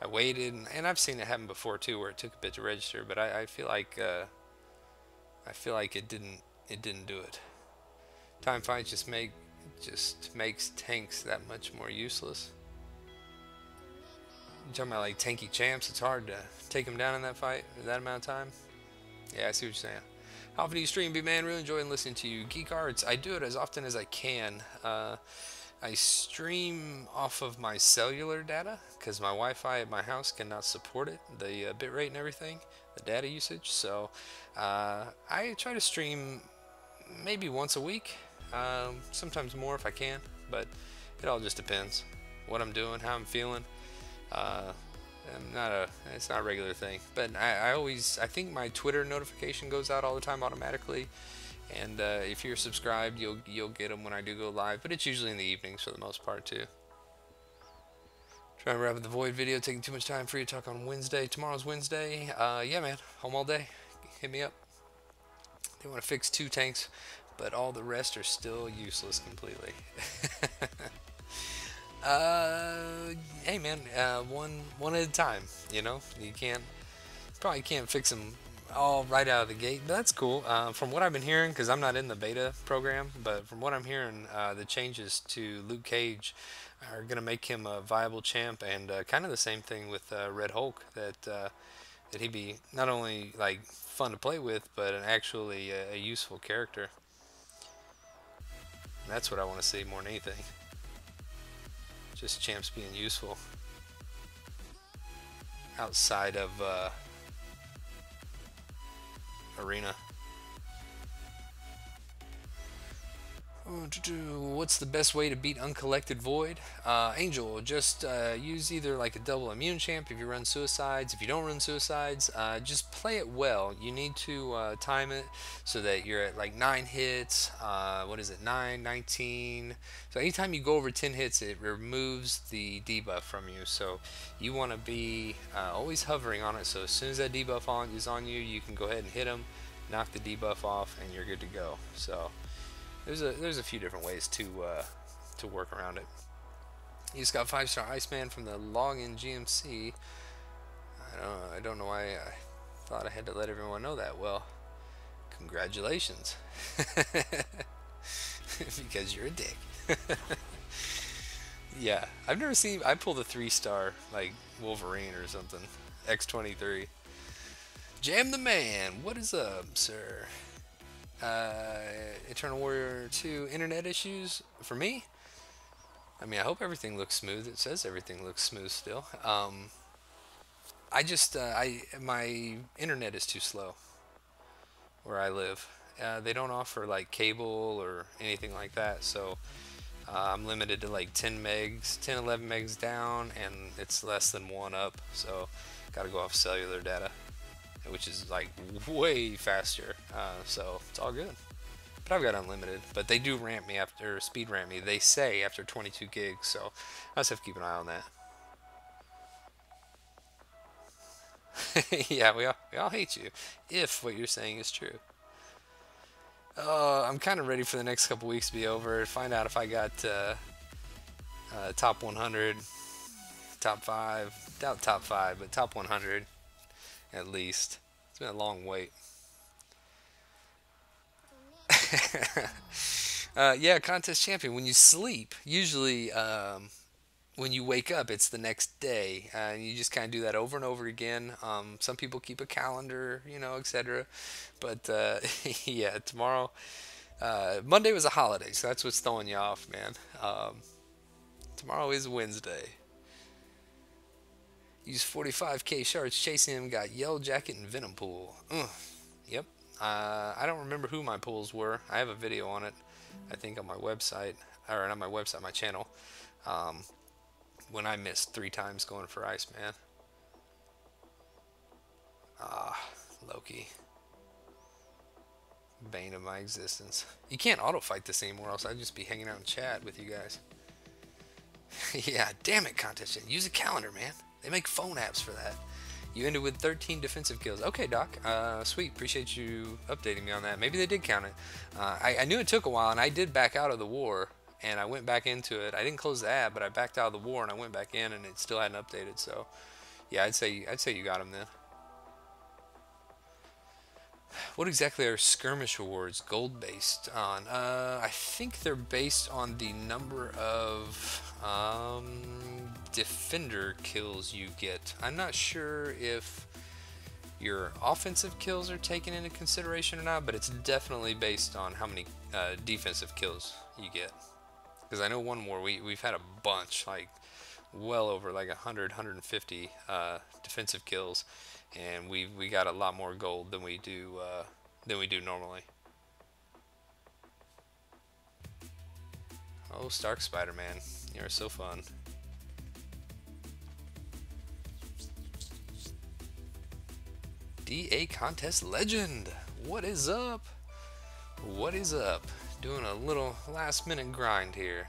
I waited, and I've seen it happen before too, where it took a bit to register. But I feel like it didn't do it. Time fights just makes tanks that much more useless. You talking about like tanky champs? It's hard to take them down in that fight in that amount of time. Yeah, I see what you're saying. How often do you stream, B-Man? Really enjoying listening to you. Geek Arts, I do it as often as I can. I stream off of my cellular data because my Wi-Fi at my house cannot support it, the bitrate and everything, the data usage. So I try to stream maybe once a week, sometimes more if I can, but it all just depends what I'm doing, how I'm feeling. It's not a regular thing, but I think my Twitter notification goes out all the time automatically, and if you're subscribed, you'll get them when I do go live, but it's usually in the evenings for the most part too. Trying to wrap up the Void video, taking too much time for you to talk on Wednesday. Tomorrow's Wednesday. Yeah, man, home all day. Hit me up. They want to fix 2 tanks, but all the rest are still useless completely. Hey man, one at a time. You know, probably can't fix them all right out of the gate, but that's cool. From what I've been hearing, because I'm not in the beta program, but from what I'm hearing, the changes to Luke Cage are gonna make him a viable champ, and kind of the same thing with Red Hulk, that he'd be not only like fun to play with, but actually a useful character. And that's what I want to see more than anything. Just champs being useful outside of arena. What's the best way to beat Uncollected Void? Angel, just use either like a double immune champ if you run suicides. If you don't run suicides, just play it well. You need to time it so that you're at like 9 hits. What is it? 9, 19. So anytime you go over 10 hits, it removes the debuff from you. So you want to be always hovering on it. So as soon as that debuff is on you, you can go ahead and hit them, knock the debuff off, and you're good to go. So there's a few different ways to work around it. You just got 5-star Iceman from the login GMC. I don't know why I thought I had to let everyone know that. Well, congratulations, because you're a dick. Yeah, I've never seen. I pulled a 3-star like Wolverine or something. X23. Jam the man. What is up, sir? Eternal Warrior 2 internet issues for me. I mean, I hope everything looks smooth. It says everything looks smooth still. I just my internet is too slow where I live. They don't offer like cable or anything like that, so I'm limited to like 10 megs, 10, 11 megs down, and it's less than 1 up. So gotta go off cellular data, which is like way faster, so it's all good. But I've got unlimited, but they do ramp me after, speed ramp me, they say after 22 gigs, so I just have to keep an eye on that. Yeah, we all hate you, if what you're saying is true. I'm kind of ready for the next couple weeks to be over, find out if I got top 100, top 5, doubt top 5, but top 100 at least. It's been a long wait. Yeah, contest champion. When you sleep, usually when you wake up, it's the next day, and you just kind of do that over and over again. Some people keep a calendar, etc. But yeah, tomorrow, Monday was a holiday, so that's what's throwing you off, man. Tomorrow is Wednesday. Use 45k shards chasing him, got Yellow Jacket and Venom Pool. Yep. I don't remember who my pools were. I have a video on it, I think, on my website. Or not my website, my channel. When I missed 3 times going for Iceman. Loki. Bane of my existence. You can't auto-fight this anymore, else I'd just be hanging out in chat with you guys. Yeah, damn it, contest. Use a calendar, man. They make phone apps for that. You ended with 13 defensive kills. Okay, Doc. Sweet. Appreciate you updating me on that. Maybe they did count it. I knew it took a while, and I did back out of the war, and I went back into it. I didn't close the app, but I backed out of the war, and I went back in, and it still hadn't updated. So, yeah, I'd say you got him then. What exactly are skirmish awards gold based on? I think they're based on the number of defender kills you get. I'm not sure if your offensive kills are taken into consideration or not, but it's definitely based on how many defensive kills you get. Because I know one war we've had a bunch, like well over like 100, 150 defensive kills. And we got a lot more gold than we do normally. Oh, Stark Spider-Man, you're so fun. DA contest legend. What is up? What is up? Doing a little last minute grind here.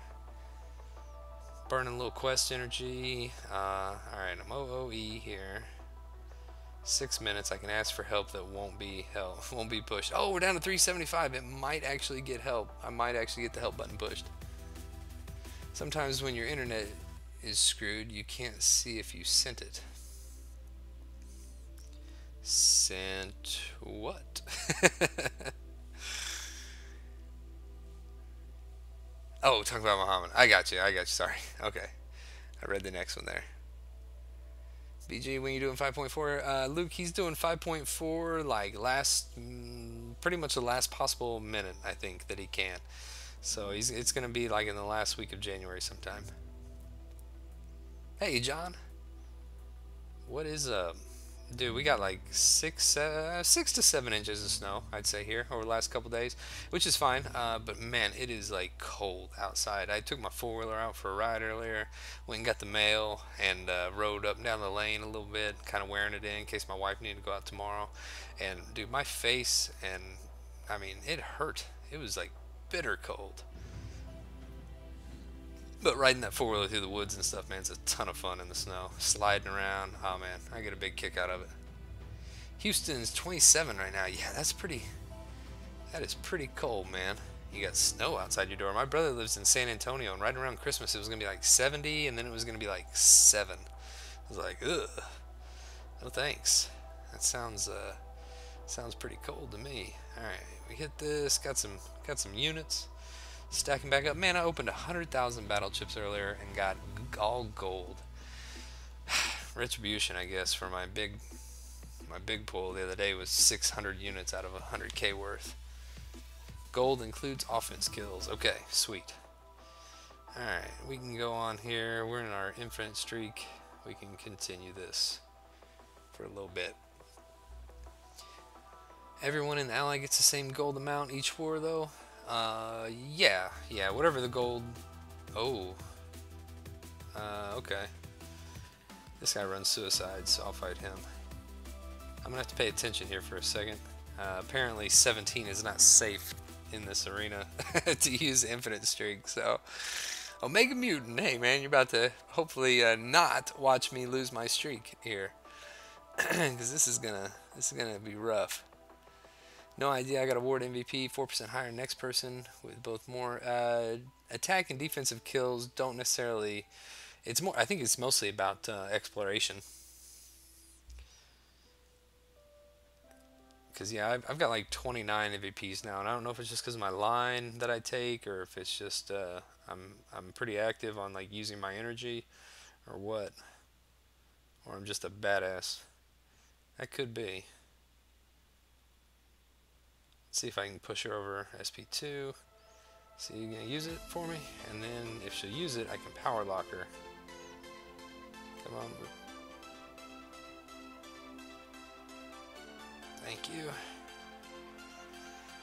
Burning a little quest energy. Alright, I'm OOE here. 6 minutes. I can ask for help that won't be pushed. Oh, we're down to 375. It might actually get help. I might actually get the help button pushed. Sometimes when your internet is screwed, you can't see if you sent it. Sent what? Oh, talking about Muhammad. I got you. Sorry. Okay. I read the next one there. BG, when you doing 5.4? Luke, he's doing 5.4 like pretty much the last possible minute, I think, that he can. So it's going to be like in the last week of January sometime. Hey, John. What is Dude, we got like 6 to 7 inches of snow, I'd say here over the last couple days, which is fine. But man, it is like cold outside. I took my four-wheeler out for a ride earlier, went and got the mail, and rode up and down the lane a little bit, kind of wearing it in case my wife needed to go out tomorrow. And dude, my face and I mean, it hurt. It was like bitter cold. But riding that four wheeler through the woods and stuff, man, it's a ton of fun in the snow. Sliding around, oh man, I get a big kick out of it. Houston's 27 right now. Yeah, that's pretty. That is pretty cold, man. You got snow outside your door. My brother lives in San Antonio, and right around Christmas it was gonna be like 70, and then it was gonna be like 7. I was like, ugh, no thanks. That sounds pretty cold to me. All right, we hit this. Got some units. Stacking back up. Man, I opened 100,000 battle chips earlier and got all gold. Retribution, I guess, for my big pull the other day was 600 units out of 100k worth. Gold includes offense kills. Okay, sweet. Alright, we can go on here. We're in our infinite streak. We can continue this for a little bit. Everyone in the ally gets the same gold amount each war, though. Yeah, whatever the gold. Oh, okay. This guy runs suicide, so I'll fight him. I'm gonna have to pay attention here for a second. Apparently 17 is not safe in this arena to use infinite streak, so Omega Mutant, hey man, you're about to hopefully not watch me lose my streak here. Because this is gonna be rough. No idea. I got award MVP, 4% higher next person with both more attack and defensive kills. Don't necessarily. It's more. I think it's mostly about exploration. Because yeah, I've got like 29 MVPs now, and I don't know if it's just because of my line that I take, or if it's just I'm pretty active on like using my energy, or what, or I'm just a badass. That could be. See if I can push her over SP2. See, you gonna use it for me? And then if she'll use it, I can power lock her. Come on. Thank you.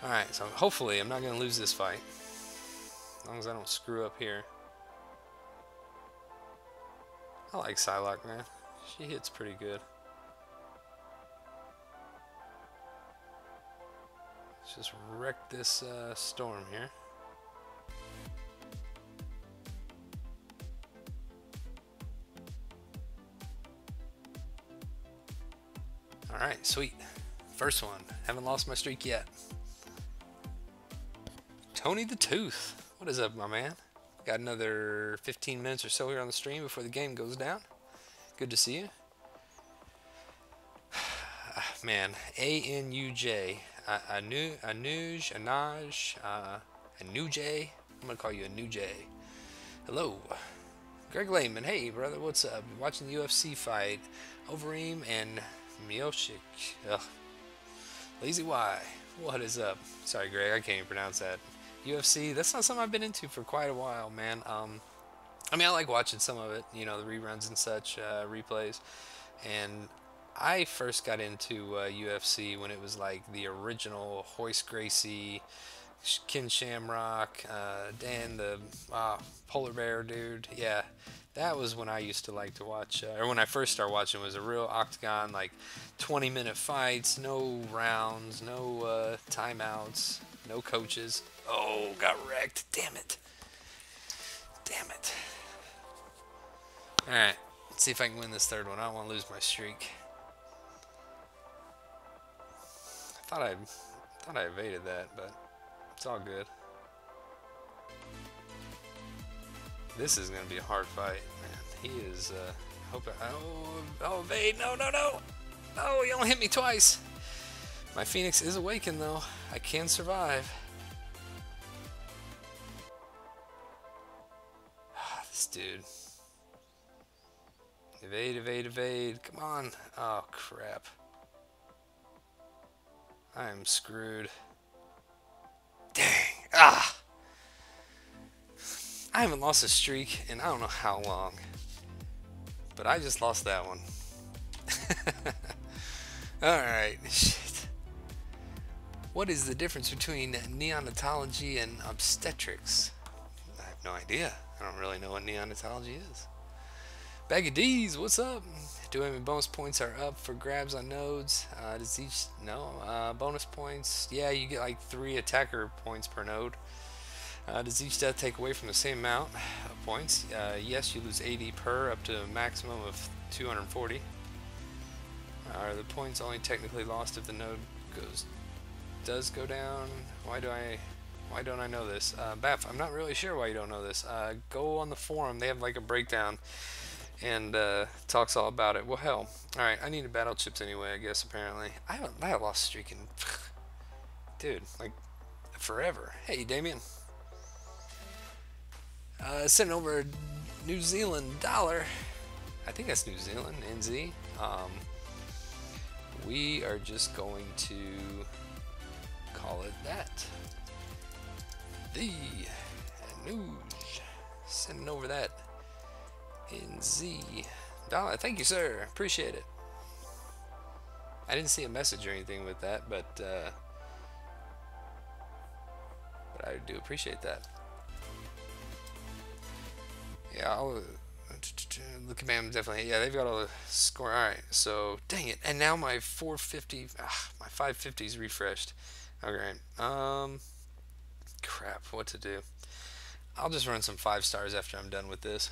Alright, so hopefully I'm not gonna lose this fight. As long as I don't screw up here. I like Psylocke, man. She hits pretty good. Let's just wreck this storm here. Alright, sweet. First one. Haven't lost my streak yet. Tony the Tooth. What is up, my man? Got another 15 minutes or so here on the stream before the game goes down. Good to see you. Man, A-N-U-J. Anuj, Anuj. I'm gonna call you Anuj. Hello. Greg Layman. Hey, brother, what's up? Watching the UFC fight. Overeem and Miocic. Ugh. Lazy Y. What is up? Sorry, Greg, I can't even pronounce that. UFC, that's not something I've been into for quite a while, man. I mean, I like watching some of it, you know, the reruns and such, replays. And I first got into UFC when it was like the original Hoist Gracie, Ken Shamrock, Dan the Polar Bear dude. Yeah, that was when I used to like to watch, or when I first started watching, was a real octagon, like 20-minute fights, no rounds, no timeouts, no coaches. Oh, got wrecked. Damn it. Damn it. Alright, let's see if I can win this third one. I don't want to lose my streak. I thought I evaded that, but it's all good. This is gonna be a hard fight, man. He is. Oh, evade! No! No! He only hit me twice. My Phoenix is awakened though. I can survive. This dude. Evade! Come on! Oh crap. I am screwed. Dang. Ah! I haven't lost a streak in I don't know how long. But I just lost that one. Alright, shit. What is the difference between neonatology and obstetrics? I have no idea. I don't really know what neonatology is. Bag of D's, what's up? Do any bonus points are up for grabs on nodes? Does each no bonus points? Yeah, you get like 3 attacker points per node. Does each death take away from the same amount of points? Yes, you lose 80 per, up to a maximum of 240. Are the points only technically lost if the node does go down? Why don't I know this? Baph, I'm not really sure why you don't know this. Go on the forum, they have like a breakdown and talks all about it. Well, hell, alright, I needed battle chips anyway, I guess, apparently. I haven't lost streak in, dude, like, forever. Hey, Damien. Sending over a New Zealand dollar. I think that's New Zealand, NZ. We are just going to call it that. The news. Sending over that NZ dollar. Thank you, sir. Appreciate it. I didn't see a message or anything with that, but I do appreciate that. Yeah, I'll the command definitely. Yeah, they've got all the score. All right, so dang it, and now my 450, my 550 is refreshed. Okay, crap, what to do? I'll just run some 5 stars after I'm done with this.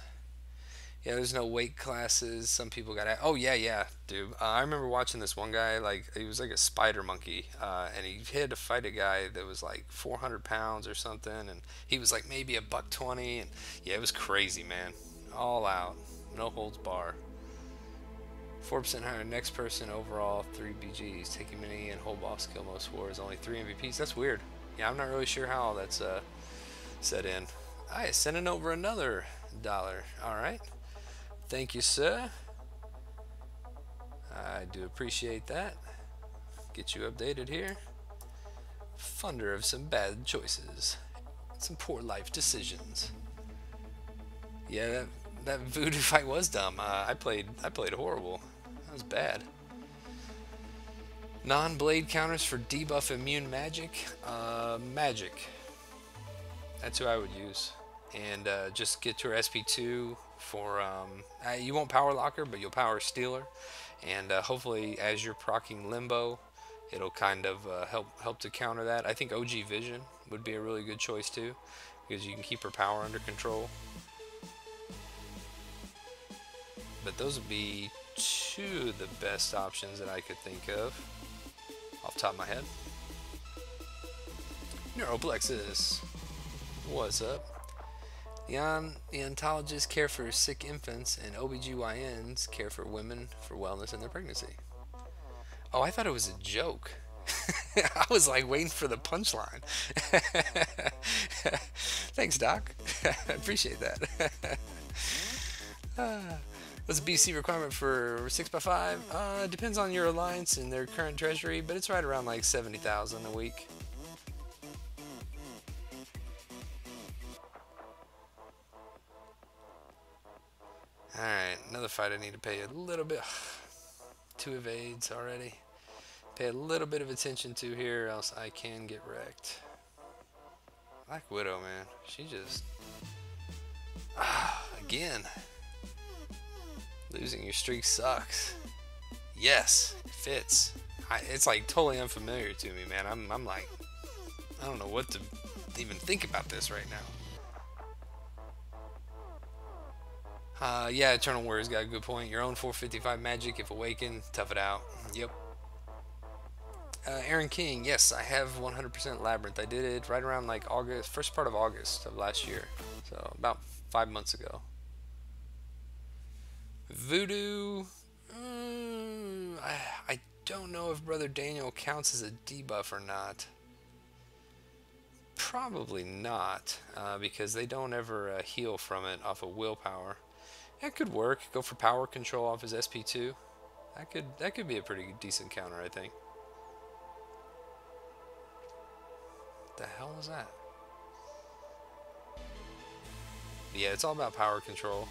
Yeah, there's no weight classes. Some people got. Oh yeah, dude. I remember watching this one guy. Like he was like a spider monkey, and he had to fight a guy that was like 400 pounds or something, and he was like maybe a $120, and yeah, it was crazy, man. All out, no holds bar. 4% higher. Next person overall 3 BGs. Taking mini and whole boss kill most wars. Only 3 MVPs. That's weird. Yeah, I'm not really sure how all that's set in. Alright, sending over another dollar. Alright. Thank you, sir. I do appreciate that. Get you updated here. Funder of some bad choices. Some poor life decisions. Yeah, that voodoo fight was dumb. I played horrible. That was bad. Non-blade counters for debuff immune magic. Magic. That's who I would use. And just get to her SP2 for you won't power locker, but you'll power stealer, and hopefully as you're proccing limbo, it'll kind of help to counter that. I think OG Vision would be a really good choice too, because you can keep her power under control. But those would be 2 of the best options that I could think of off the top of my head. Neuroplexus, what's up? Neonatologists care for sick infants, and OBGYNs care for women for wellness in their pregnancy. Oh, I thought it was a joke. I was like waiting for the punchline. Thanks, Doc. I appreciate that. What's the BC requirement for 6x5? Depends on your alliance and their current treasury, but it's right around like 70,000 a week. Alright, another fight I need to pay a little bit. 2 evades already. Pay a little bit of attention to here, else I can get wrecked. Black Widow, man. She just... again. Losing your streak sucks. Yes, it fits. It's like totally unfamiliar to me, man. I'm like... I don't know what to even think about this right now. Yeah, Eternal Warrior's got a good point. Your own 455 magic, if awakened, tough it out. Yep. Aaron King, yes, I have 100% Labyrinth. I did it right around like August, first part of August of last year. So about 5 months ago. Voodoo, I don't know if Brother Daniel counts as a debuff or not. Probably not, because they don't ever heal from it off of willpower. That could work. Go for power control off his SP2. That could be a pretty decent counter, I think. What the hell was that? Yeah, it's all about power control.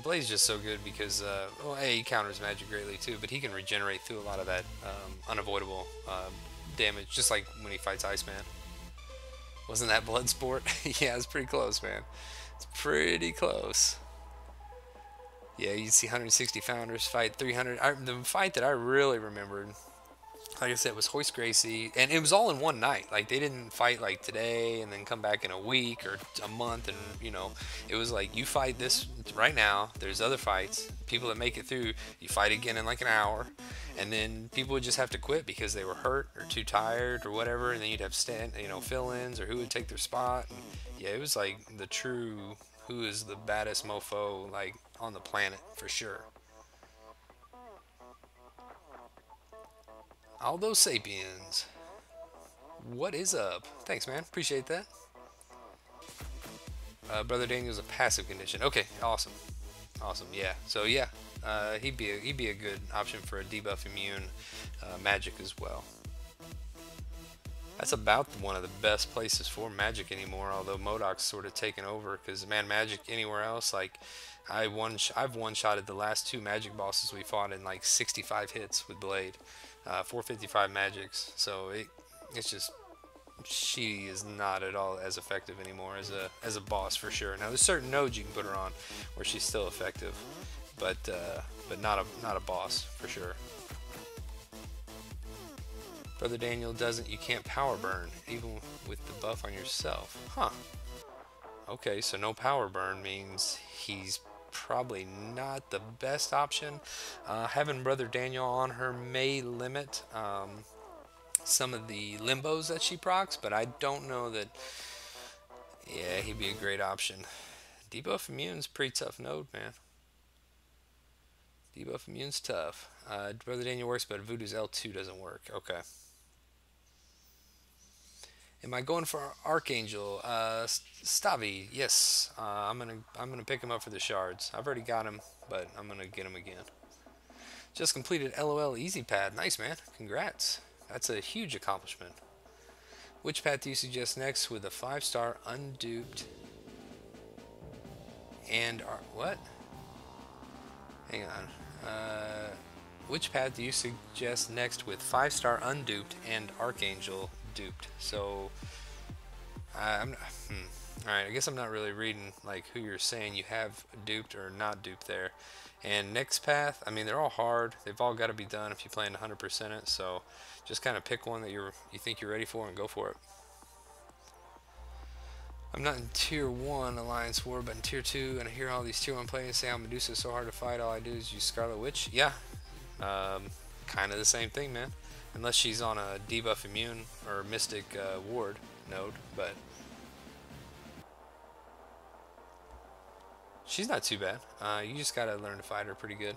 Blade's just so good because, well, A, he counters magic greatly too, but he can regenerate through a lot of that unavoidable damage, just like when he fights Iceman. Wasn't that Bloodsport? Yeah, it's pretty close, man. It's pretty close. Yeah, you see 160 Founders fight 300. The fight that I really remembered, like I said, was Hoist Gracie, and it was all in one night. Like they didn't fight like today and then come back in a week or a month, and it was like you fight this right now. There's other fights. People that make it through, you fight again in like an hour, and then people would just have to quit because they were hurt or too tired or whatever, and then you'd have fill-ins or who would take their spot. And yeah, it was like the true who is the baddest mofo like on the planet for sure. Aldo Sapiens. What is up? Thanks, man. Appreciate that. Brother Daniel's a passive condition. Okay, awesome, awesome. Yeah. So yeah, he'd be a good option for a debuff immune magic as well. That's about one of the best places for magic anymore. Although MODOK's sort of taken over because man, magic anywhere else like. I've one-shotted the last two magic bosses we fought in like 65 hits with Blade, 455 magics. So it's just she is not at all as effective anymore as a boss for sure. Now there's certain nodes you can put her on where she's still effective, but not a boss for sure. Brother Daniel doesn't. You can't power burn even with the buff on yourself, huh? Okay, so no power burn means he's probably not the best option. Having Brother Daniel on her may limit some of the limbos that she procs, but I don't know that. Yeah, he'd be a great option. Debuff Immune's pretty tough node, man. Debuff Immune's tough. Brother Daniel works, but Voodoo's L2 doesn't work. Okay. Am I going for Archangel? Stavi, yes. I'm gonna pick him up for the shards. I've already got him, but I'm gonna get him again. Just completed LOL Easy Pad. Nice, man. Congrats. That's a huge accomplishment. Which path do you suggest next with a 5-star unduped and what? Hang on. Which path do you suggest next with 5-star unduped and Archangel duped? So, Alright, I guess I'm not really reading like who you're saying you have duped or not duped there. And next path, I mean they're all hard. They've all got to be done if you plan to 100% it. So just kind of pick one that you think you're ready for and go for it. I'm not in Tier 1 Alliance War, but in Tier 2, and I hear all these Tier 1 players say how Medusa is so hard to fight, all I do is use Scarlet Witch. Yeah, kind of the same thing, man. Unless she's on a debuff immune or mystic ward node, but she's not too bad. You just gotta learn to fight her pretty good.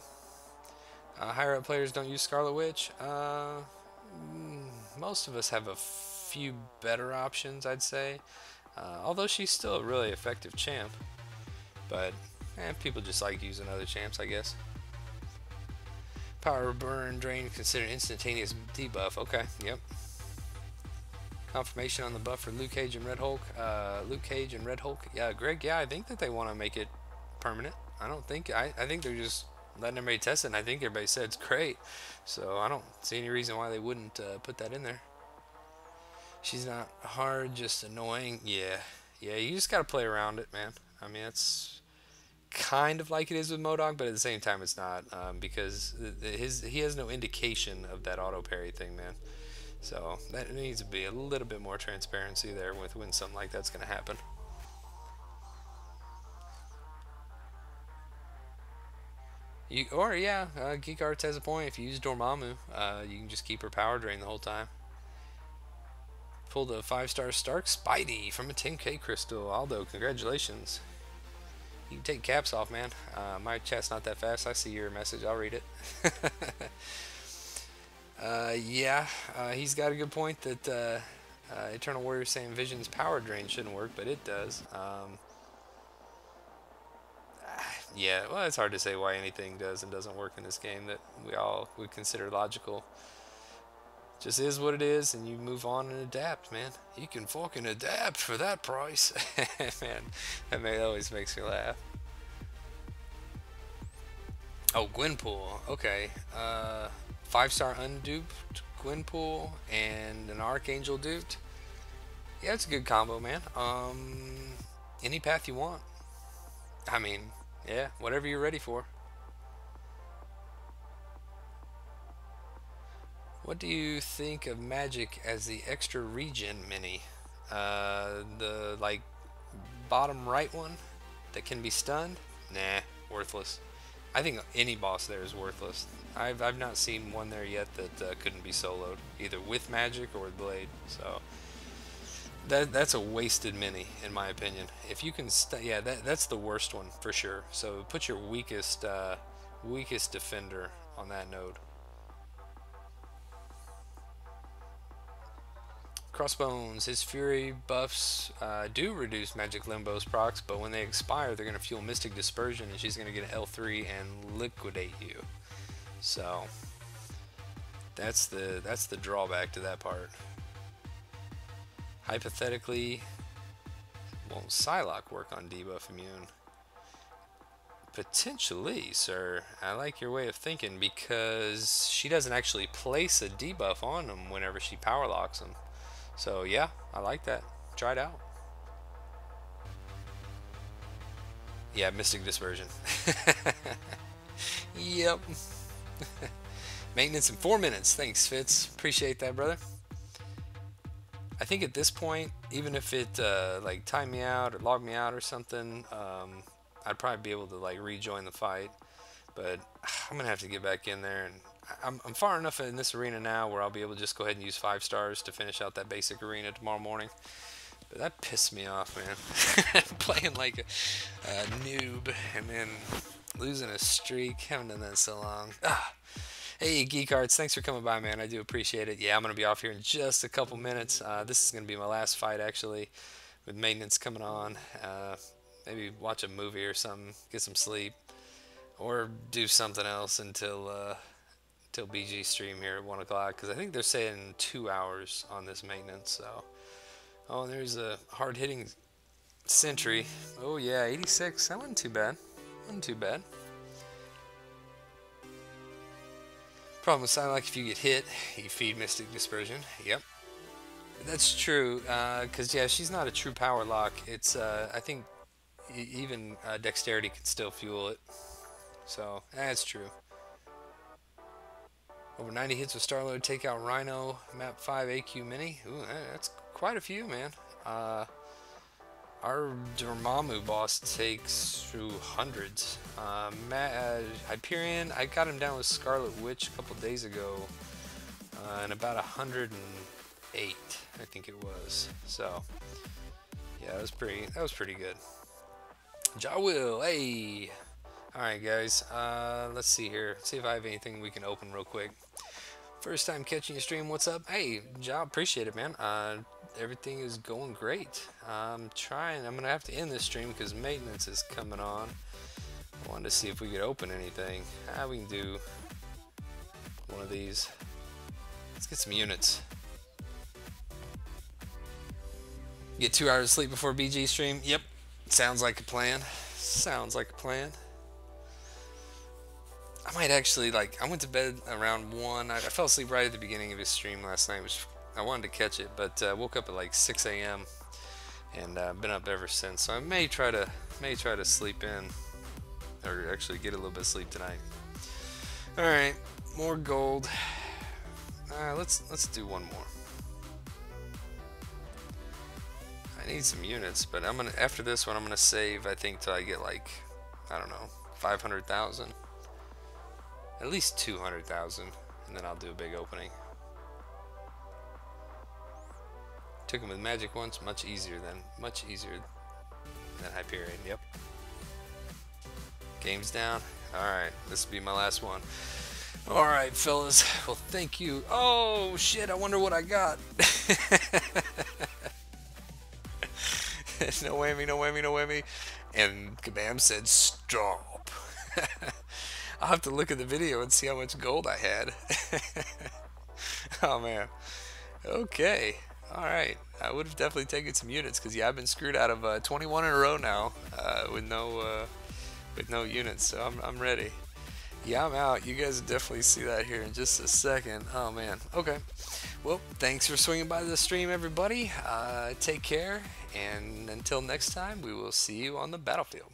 Higher up players don't use Scarlet Witch. Most of us have a few better options, I'd say. Although she's still a really effective champ. But people just like using other champs, I guess. Power burn, drain, considered instantaneous debuff. Okay, yep. Confirmation on the buff for Luke Cage and Red Hulk. Luke Cage and Red Hulk. Yeah, Greg, yeah, I think that they want to make it permanent. I think they're just letting everybody test it, and I think everybody said it's great. So I don't see any reason why they wouldn't put that in there. She's not hard, just annoying. Yeah, you just gotta play around it, man. I mean, it's kind of like it is with MODOK, but at the same time it's not, because he has no indication of that auto parry thing, man. So that needs to be a little bit more transparency there with when something like that's gonna happen. Geek Arts has a point. If you use Dormammu, you can just keep her power drain the whole time. Pulled a 5-star Stark Spidey from a 10k crystal. Aldo, congratulations. You can take caps off, man. My chat's not that fast. I see your message. I'll read it. He's got a good point that Eternal Warrior saying Vision's power drain shouldn't work, but it does. Yeah, well, it's hard to say why anything does and doesn't work in this game that we all would consider logical. Just is what it is, and you move on and adapt, man. You can fucking adapt for that price. Man, that always makes me laugh. Oh, Gwenpool. Okay. 5-star unduped Gwenpool and an Archangel duped. Yeah, it's a good combo, man. Any path you want. I mean, yeah, whatever you're ready for. What do you think of Magic as the extra regen mini? The like bottom right one that can be stunned? Nah, worthless. I think any boss there is worthless. I've not seen one there yet that couldn't be soloed, either with magic or with blade. So that's a wasted mini, in my opinion. If you can, yeah, that's the worst one for sure. So put your weakest defender on that node. Crossbones, his Fury buffs do reduce Magic Limbo's procs, but when they expire, they're going to fuel Mystic Dispersion, and she's going to get an L3 and liquidate you. So that's the drawback to that part. Hypothetically, won't Psylocke work on debuff immune? Potentially, sir. I like your way of thinking because she doesn't actually place a debuff on him whenever she power locks him. So yeah, I like that. Try it out. Yeah, Mystic Dispersion. Yep. Maintenance in 4 minutes. Thanks, Fitz. Appreciate that, brother. I think at this point, even if it like time me out or log me out or something, I'd probably be able to like rejoin the fight. But I'm gonna have to get back in there, and I'm far enough in this arena now where I'll be able to just go ahead and use 5 stars to finish out that basic arena tomorrow morning. But that pissed me off, man. Playing like a noob and then losing a streak. Haven't done that in so long. Ah. Hey, Geek Arts, thanks for coming by, man. I do appreciate it. Yeah, I'm going to be off here in just a couple minutes. This is going to be my last fight, actually, with maintenance coming on. Maybe watch a movie or something, get some sleep, or do something else until BG stream here at 1 o'clock, because I think they're saying 2 hours on this maintenance. So, oh, and there's a hard-hitting Sentry. Oh, yeah, 86. That wasn't too bad. Wasn't too bad. Problem with Psylocke, if you get hit, you feed Mystic Dispersion. Yep. That's true, because, yeah, she's not a true power lock. It's, I think, even Dexterity can still fuel it. So, that's true. Over 90 hits with Starload, take out Rhino, map 5 AQ Mini. Ooh, that's quite a few, man. Our Dormammu boss takes through hundreds. Hyperion, I got him down with Scarlet Witch a couple days ago, and about 108, I think it was. So, yeah, that was pretty good. Jawill, hey. All right, guys. Let's see here. See if I have anything we can open real quick. First time catching your stream. What's up? Hey, Ja, appreciate it, man. Everything is going great. I'm gonna have to end this stream because maintenance is coming on. I wanted to see if we could open anything. We can do one of these. Let's get some units. Get 2 hours of sleep before BG stream. Yep, sounds like a plan. Sounds like a plan. I might actually, I went to bed around 1. I fell asleep right at the beginning of his stream last night, which I wanted to catch it, but woke up at like 6 a.m. and been up ever since. So I may try to sleep in, or actually get a little bit of sleep tonight. All right, more gold. Let's do one more. I need some units, but after this one I'm gonna save. I think till I get like, I don't know, 500,000. At least 200,000, and then I'll do a big opening. Took him with magic once, much easier than Hyperion. Yep. Game's down. All right, this will be my last one. All right, fellas. Well, thank you. Oh shit! I wonder what I got. No whammy, no whammy, no whammy. And Kabam said, "Stop." I'll have to look at the video and see how much gold I had. Oh man. Okay. Alright. I would have definitely taken some units because, yeah, I've been screwed out of 21 in a row now with no units, so I'm ready. Yeah, I'm out. You guys will definitely see that here in just a second. Oh man. Okay. Well, thanks for swinging by the stream, everybody. Take care, and until next time, we will see you on the battlefield.